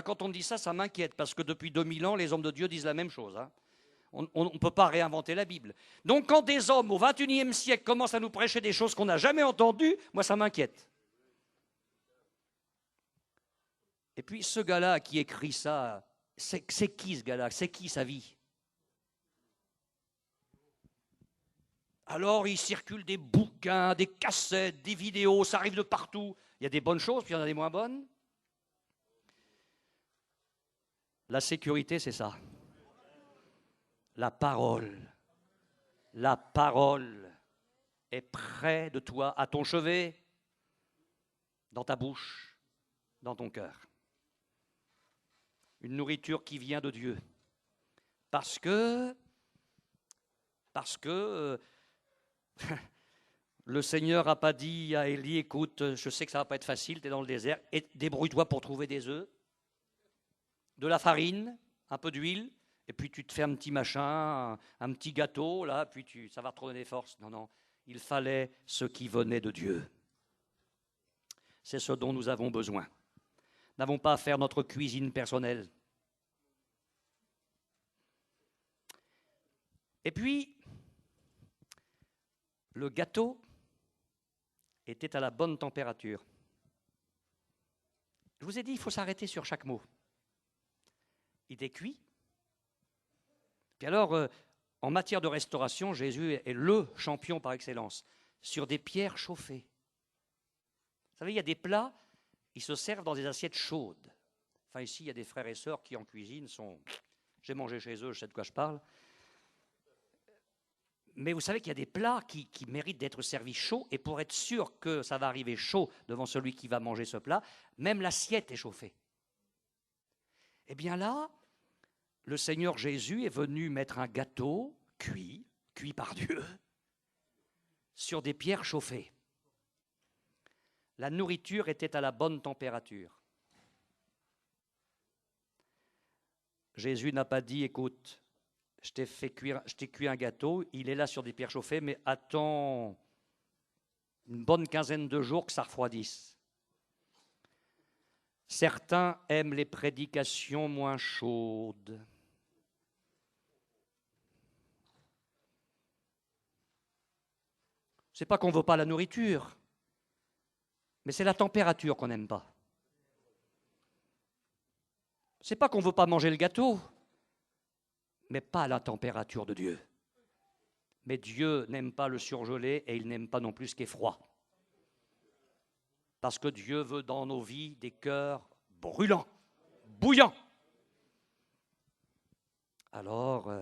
Quand on dit ça, ça m'inquiète, parce que depuis 2000 ans, les hommes de Dieu disent la même chose. On ne peut pas réinventer la Bible. Donc quand des hommes au XXIe siècle commencent à nous prêcher des choses qu'on n'a jamais entendues, moi ça m'inquiète. Et puis ce gars-là qui écrit ça, c'est qui ce gars-là? C'est qui sa vie? Alors il circule des bouquins, des cassettes, des vidéos, ça arrive de partout. Il y a des bonnes choses, puis il y en a des moins bonnes. La sécurité, c'est ça. La parole est près de toi, à ton chevet, dans ta bouche, dans ton cœur. Une nourriture qui vient de Dieu. Parce que le Seigneur n'a pas dit à Élie, écoute, je sais que ça ne va pas être facile, tu es dans le désert, et débrouille-toi pour trouver des œufs, de la farine, un peu d'huile, et puis tu te fais un petit machin, un petit gâteau, là, puis ça va te redonner des forces. Non, non, il fallait ce qui venait de Dieu. C'est ce dont nous avons besoin. Nous n'avons pas à faire notre cuisine personnelle. Et puis, le gâteau était à la bonne température. Je vous ai dit, il faut s'arrêter sur chaque mot. Il était cuit. Puis alors, en matière de restauration, Jésus est le champion par excellence, sur des pierres chauffées. Vous savez, il y a des plats, ils se servent dans des assiettes chaudes. Enfin, ici, il y a des frères et sœurs qui, en cuisine, sont... J'ai mangé chez eux, je sais de quoi je parle. Mais vous savez qu'il y a des plats qui méritent d'être servis chauds, et pour être sûr que ça va arriver chaud devant celui qui va manger ce plat, même l'assiette est chauffée. Eh bien là, le Seigneur Jésus est venu mettre un gâteau cuit par Dieu, sur des pierres chauffées. La nourriture était à la bonne température. Jésus n'a pas dit, écoute, je t'ai cuit un gâteau, il est là sur des pierres chauffées, mais attends une bonne quinzaine de jours que ça refroidisse. Certains aiment les prédications moins chaudes. C'est pas qu'on ne veut pas la nourriture, mais c'est la température qu'on n'aime pas. C'est pas qu'on ne veut pas manger le gâteau, mais pas à la température de Dieu. Mais Dieu n'aime pas le surgelé et il n'aime pas non plus ce qui est froid. Parce que Dieu veut dans nos vies des cœurs brûlants, bouillants. Alors,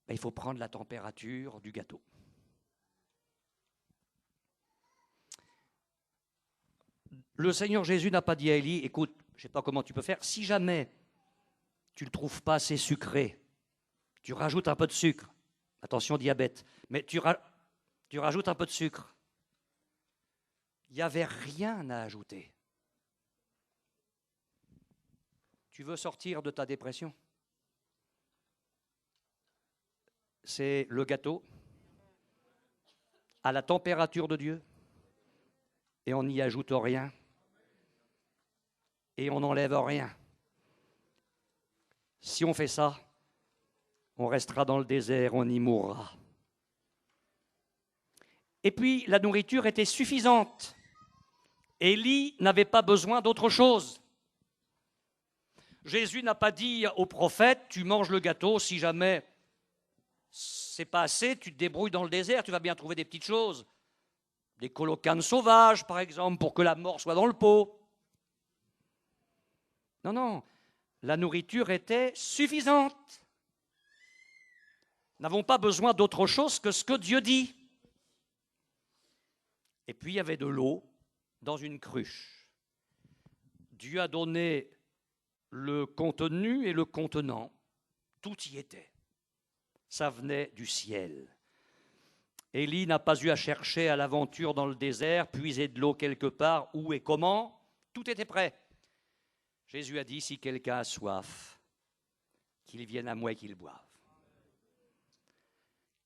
il faut prendre la température du gâteau. Le Seigneur Jésus n'a pas dit à Élie, écoute, je ne sais pas comment tu peux faire, si jamais tu ne le trouves pas assez sucré, tu rajoutes un peu de sucre. Attention, diabète. Mais tu rajoutes un peu de sucre. Il n'y avait rien à ajouter. Tu veux sortir de ta dépression? C'est le gâteau à la température de Dieu et on n'y ajoute rien et on n'enlève rien. Si on fait ça, on restera dans le désert, on y mourra. Et puis, la nourriture était suffisante. Élie n'avait pas besoin d'autre chose. Jésus n'a pas dit au prophète, tu manges le gâteau, si jamais c'est pas assez, tu te débrouilles dans le désert, tu vas bien trouver des petites choses. Des colocanes sauvages, par exemple, pour que la mort soit dans le pot. Non, non, la nourriture était suffisante. Nous n'avons pas besoin d'autre chose que ce que Dieu dit. Et puis il y avait de l'eau dans une cruche. Dieu a donné le contenu et le contenant. Tout y était. Ça venait du ciel. Élie n'a pas eu à chercher à l'aventure dans le désert, puiser de l'eau quelque part, où et comment. Tout était prêt. Jésus a dit, si quelqu'un a soif, qu'il vienne à moi et qu'il boive.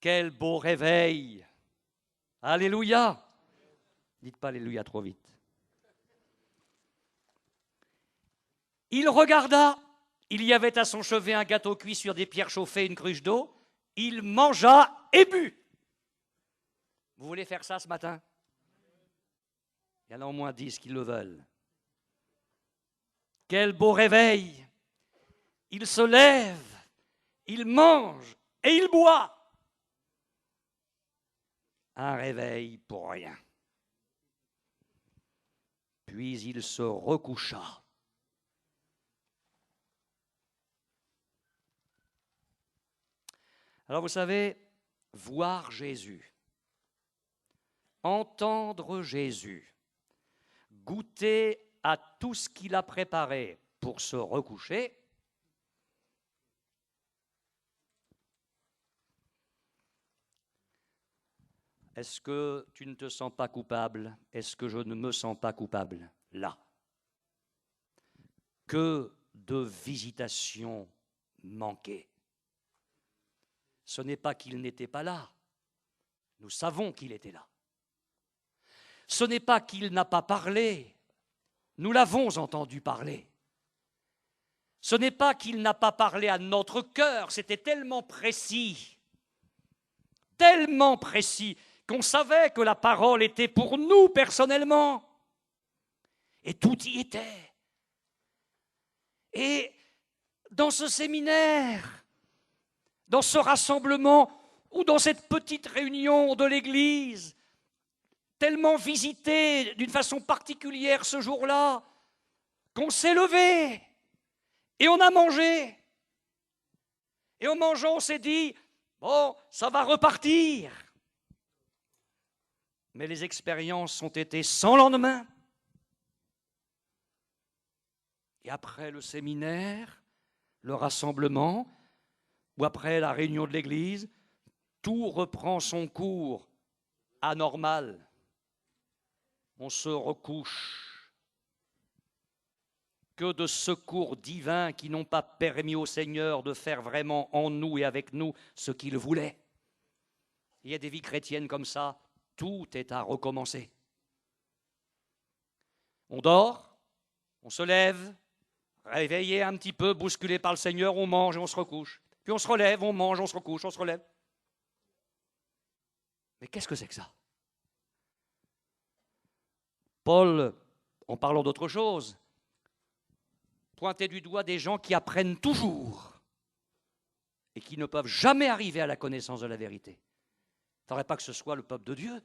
Quel beau réveil! Alléluia! Dites pas Alléluia trop vite. Il regarda, il y avait à son chevet un gâteau cuit sur des pierres chauffées, une cruche d'eau. Il mangea et but. Vous voulez faire ça ce matin? Il y en a au moins 10 qui le veulent. Quel beau réveil! Il se lève, il mange et il boit. Un réveil pour rien. Puis il se recoucha. Alors vous savez, voir Jésus, entendre Jésus, goûter à tout ce qu'il a préparé pour se recoucher, est-ce que tu ne te sens pas coupable? Est-ce que je ne me sens pas coupable? Là. Que de visitations manquées. Ce n'est pas qu'il n'était pas là. Nous savons qu'il était là. Ce n'est pas qu'il n'a pas parlé. Nous l'avons entendu parler. Ce n'est pas qu'il n'a pas parlé à notre cœur, c'était tellement précis qu'on savait que la parole était pour nous personnellement. Et tout y était. Et dans ce séminaire, dans ce rassemblement ou dans cette petite réunion de l'Église, tellement visitée d'une façon particulière ce jour-là, qu'on s'est levé et on a mangé. Et en mangeant, on s'est dit, bon, ça va repartir. Mais les expériences ont été sans lendemain. Et après le séminaire, le rassemblement, ou après la réunion de l'Église, tout reprend son cours anormal. On se recouche. Que de secours divins qui n'ont pas permis au Seigneur de faire vraiment en nous et avec nous ce qu'il voulait. Il y a des vies chrétiennes comme ça, tout est à recommencer. On dort, on se lève, réveillé un petit peu, bousculé par le Seigneur, on mange et on se recouche. Puis on se relève, on mange, on se recouche, on se relève. Mais qu'est-ce que c'est que ça? Paul, en parlant d'autre chose, pointait du doigt des gens qui apprennent toujours et qui ne peuvent jamais arriver à la connaissance de la vérité. Il ne faudrait pas que ce soit le peuple de Dieu.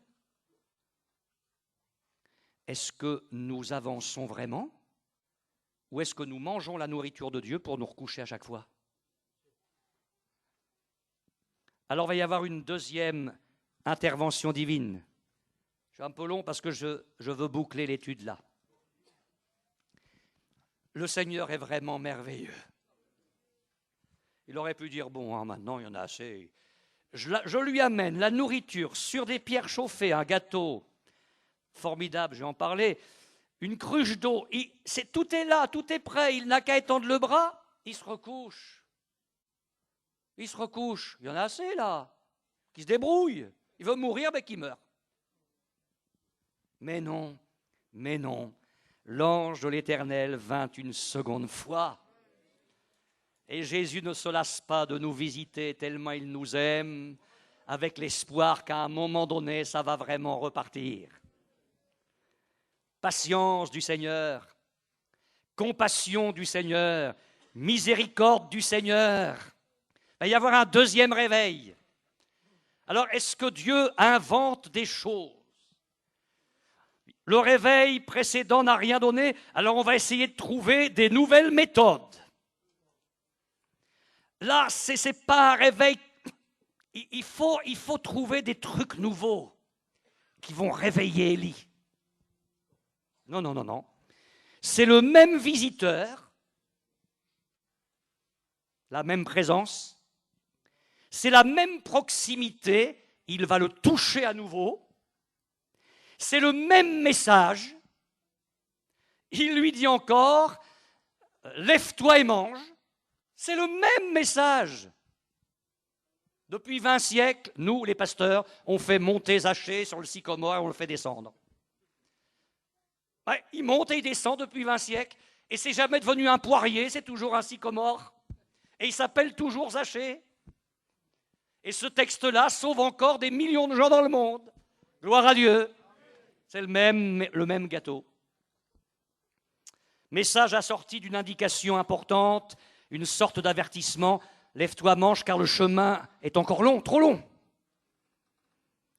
Est-ce que nous avançons vraiment ou est-ce que nous mangeons la nourriture de Dieu pour nous recoucher à chaque fois? Alors il va y avoir une deuxième intervention divine. Je suis un peu long parce que je veux boucler l'étude là. Le Seigneur est vraiment merveilleux. Il aurait pu dire, bon, maintenant il y en a assez. Je lui amène la nourriture sur des pierres chauffées, un gâteau formidable, je vais en parler, une cruche d'eau. Tout est là, tout est prêt, il n'a qu'à étendre le bras, il se recouche. Il se recouche. Il y en a assez là, qui se débrouille. Il veut mourir, mais qui meurt. Mais non, l'ange de l'Éternel vint une seconde fois. Et Jésus ne se lasse pas de nous visiter tellement il nous aime, avec l'espoir qu'à un moment donné, ça va vraiment repartir. Patience du Seigneur, compassion du Seigneur, miséricorde du Seigneur. Il va y avoir un deuxième réveil. Alors, est-ce que Dieu invente des choses? Le réveil précédent n'a rien donné, alors on va essayer de trouver des nouvelles méthodes. Là, ce n'est pas un réveil. Il faut trouver des trucs nouveaux qui vont réveiller Élie. Non. C'est le même visiteur, la même présence, c'est la même proximité, il va le toucher à nouveau, c'est le même message, il lui dit encore, lève-toi et mange, c'est le même message. Depuis 20 siècles, nous, les pasteurs, on fait monter Zachée sur le sycomore et on le fait descendre. Ouais, il monte et il descend depuis 20 siècles, et c'est jamais devenu un poirier, c'est toujours un sycomore, et il s'appelle toujours Zachée. Et ce texte-là sauve encore des millions de gens dans le monde. Gloire à Dieu. C'est le même gâteau. Message assorti d'une indication importante, une sorte d'avertissement. Lève-toi, mange, car le chemin est encore long, trop long.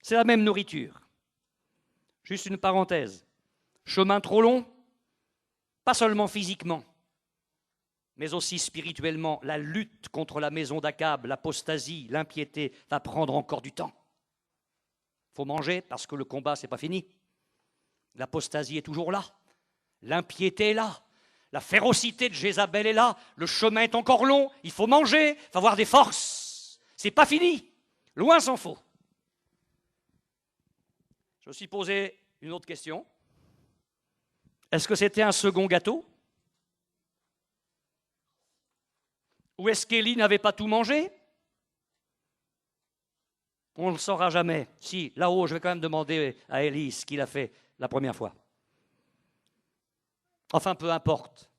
C'est la même nourriture. Juste une parenthèse. Chemin trop long, pas seulement physiquement, mais aussi spirituellement. La lutte contre la maison d'Akab, l'apostasie, l'impiété va prendre encore du temps. Il faut manger parce que le combat, ce n'est pas fini. L'apostasie est toujours là. L'impiété est là. La férocité de Jézabel est là. Le chemin est encore long. Il faut manger. Il faut avoir des forces. Ce n'est pas fini. Loin s'en faut. Je me suis posé une autre question. Est-ce que c'était un second gâteau? Ou est-ce qu'Élie n'avait pas tout mangé? On ne le saura jamais. Si, là-haut, je vais quand même demander à Élie ce qu'il a fait la première fois. Enfin, peu importe.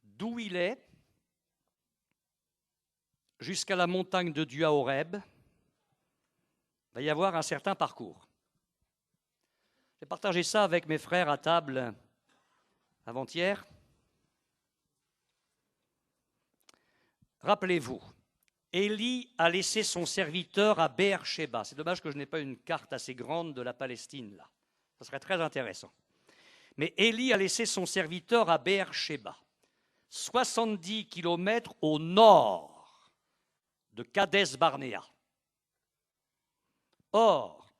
D'où il est jusqu'à la montagne de Dieu à Horeb, il va y avoir un certain parcours. J'ai partagé ça avec mes frères à table avant-hier. Rappelez-vous, Élie a laissé son serviteur à Beer-Sheba. C'est dommage que je n'ai pas une carte assez grande de la Palestine là. Ça serait très intéressant. Mais Élie a laissé son serviteur à Beer-Sheba, 70 kilomètres au nord de Kadès-Barnéa. Or,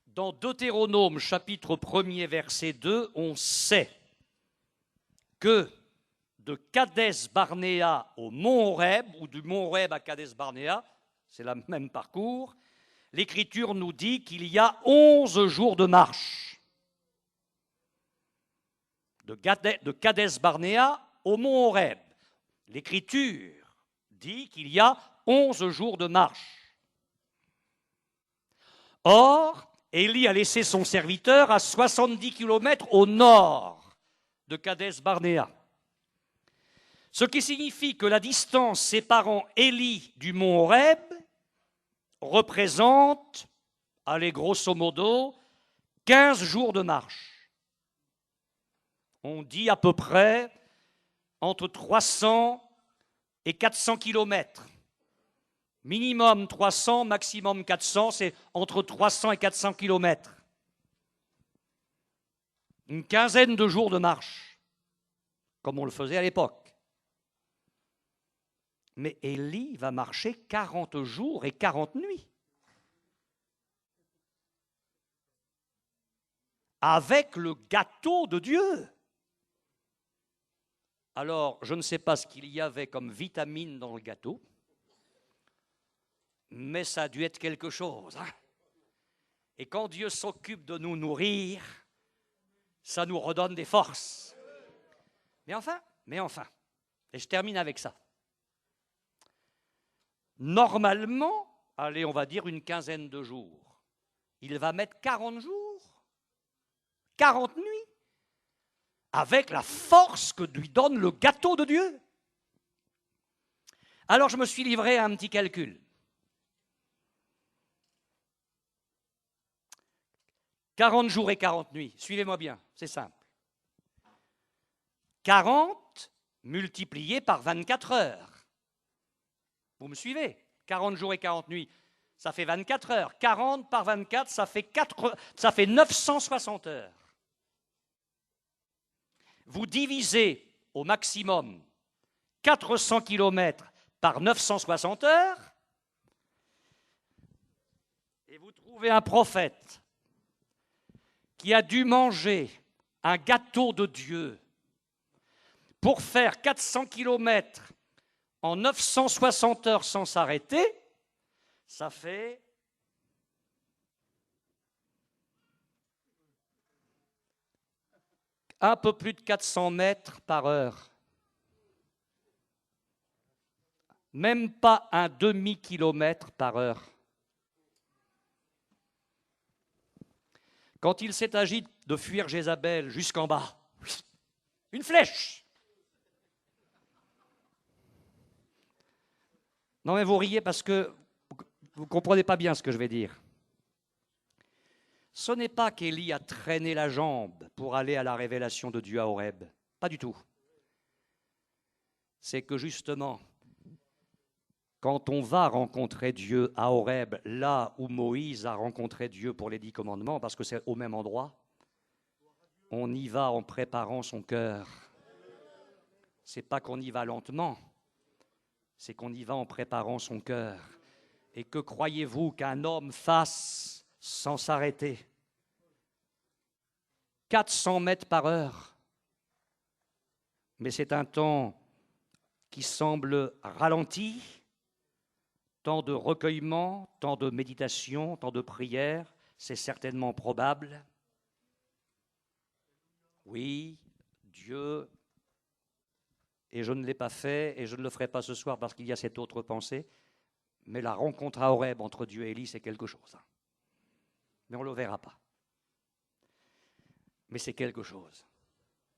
dans Deutéronome chapitre 1er verset 2, on sait que de Kadès-Barnéa au mont Horeb, ou du mont Horeb à Kadès-Barnéa, c'est le même parcours, l'Écriture nous dit qu'il y a 11 jours de marche. De Kadès-Barnéa au mont Horeb. L'Écriture dit qu'il y a 11 jours de marche. Or, Élie a laissé son serviteur à 70 kilomètres au nord de Kadès-Barnéa. Ce qui signifie que la distance séparant Élie du mont Horeb représente, allez, grosso modo, 15 jours de marche. On dit à peu près entre 300 et 400 kilomètres. Minimum 300, maximum 400, c'est entre 300 et 400 kilomètres. Une quinzaine de jours de marche, comme on le faisait à l'époque. Mais Élie va marcher 40 jours et 40 nuits. Avec le gâteau de Dieu. Alors, je ne sais pas ce qu'il y avait comme vitamine dans le gâteau, mais ça a dû être quelque chose. Hein? Et quand Dieu s'occupe de nous nourrir, ça nous redonne des forces. Mais enfin, et je termine avec ça. Normalement, allez, on va dire une quinzaine de jours, il va mettre 40 jours, 40 nuits, avec la force que lui donne le gâteau de Dieu. Alors je me suis livré à un petit calcul. 40 jours et 40 nuits, suivez-moi bien, c'est simple. 40 multiplié par 24 heures. Vous me suivez? 40 jours et 40 nuits, ça fait 24 heures. 40 par 24, ça fait 960 heures. Vous divisez au maximum 400 km par 960 heures, et vous trouvez un prophète qui a dû manger un gâteau de Dieu pour faire 400 km en 960 heures sans s'arrêter, ça fait un peu plus de 400 mètres par heure. Même pas un demi-kilomètre par heure. Quand il s'est agi de fuir Jézabel jusqu'en bas, une flèche. Non mais vous riez parce que vous ne comprenez pas bien ce que je vais dire. Ce n'est pas qu'Élie a traîné la jambe pour aller à la révélation de Dieu à Horeb. Pas du tout. C'est que justement, quand on va rencontrer Dieu à Horeb, là où Moïse a rencontré Dieu pour les 10 commandements, parce que c'est au même endroit, on y va en préparant son cœur. C'est pas qu'on y va lentement, c'est qu'on y va en préparant son cœur. Et que croyez-vous qu'un homme fasse sans s'arrêter? 400 mètres par heure. Mais c'est un temps qui semble ralenti, temps de recueillement, temps de méditation, temps de prière, c'est certainement probable. Oui, Dieu, et je ne l'ai pas fait, et je ne le ferai pas ce soir parce qu'il y a cette autre pensée, mais la rencontre à Horeb entre Dieu et Élie, c'est quelque chose. Mais on ne le verra pas. Mais c'est quelque chose.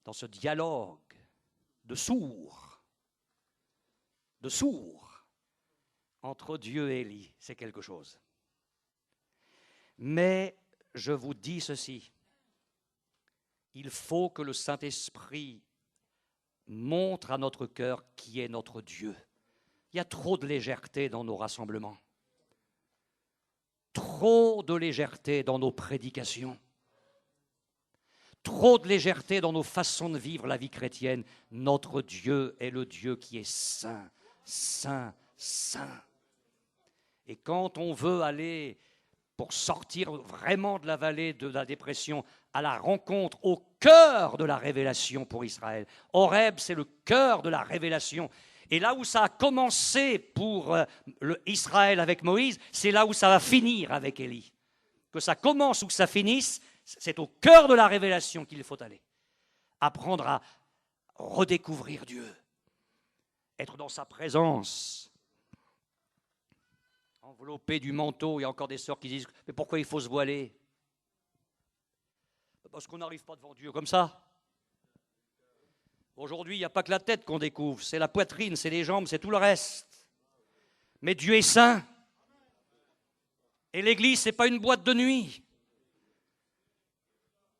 dans ce dialogue de sourds, entre Dieu et Élie. C'est quelque chose. Mais je vous dis ceci, il faut que le Saint-Esprit montre à notre cœur qui est notre Dieu. Il y a trop de légèreté dans nos rassemblements, trop de légèreté dans nos prédications, trop de légèreté dans nos façons de vivre la vie chrétienne. Notre Dieu est le Dieu qui est saint, saint, saint. Et quand on veut aller, pour sortir vraiment de la vallée de la dépression, à la rencontre, au cœur de la révélation pour Israël. Horeb, c'est le cœur de la révélation. Et là où ça a commencé pour Israël avec Moïse, c'est là où ça va finir avec Élie. Que ça commence ou que ça finisse, c'est au cœur de la révélation qu'il faut aller. Apprendre à redécouvrir Dieu, être dans sa présence. Enveloppé du manteau, il y a encore des sœurs qui disent « Mais pourquoi il faut se voiler ?» Parce qu'on n'arrive pas devant Dieu comme ça. Aujourd'hui, il n'y a pas que la tête qu'on découvre, c'est la poitrine, c'est les jambes, c'est tout le reste. Mais Dieu est saint. Et l'église, ce n'est pas une boîte de nuit.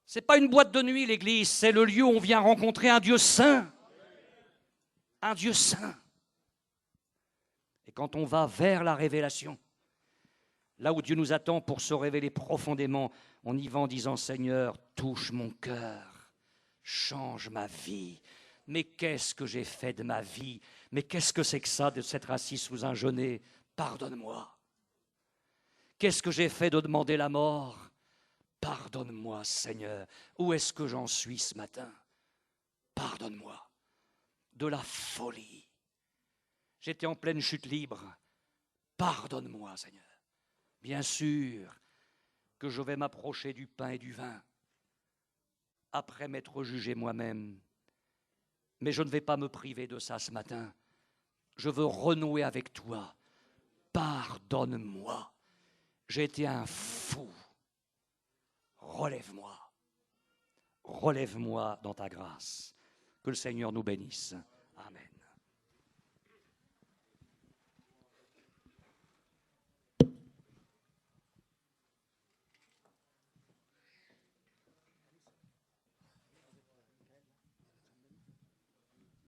Ce n'est pas une boîte de nuit, l'église, c'est le lieu où on vient rencontrer un Dieu saint. Un Dieu saint. Et quand on va vers la révélation, là où Dieu nous attend pour se révéler profondément, on y va en disant « Seigneur, touche mon cœur, change ma vie. Mais qu'est-ce que j'ai fait de ma vie? Mais qu'est-ce que c'est que ça de s'être assis sous un genêt? Pardonne-moi. Qu'est-ce que j'ai fait de demander la mort? Pardonne-moi, Seigneur. Où est-ce que j'en suis ce matin? Pardonne-moi. De la folie. J'étais en pleine chute libre. Pardonne-moi, Seigneur. Bien sûr que je vais m'approcher du pain et du vin après m'être jugé moi-même. Mais je ne vais pas me priver de ça ce matin. Je veux renouer avec toi. Pardonne-moi. J'ai été un fou. Relève-moi. Relève-moi dans ta grâce. Que le Seigneur nous bénisse. Amen.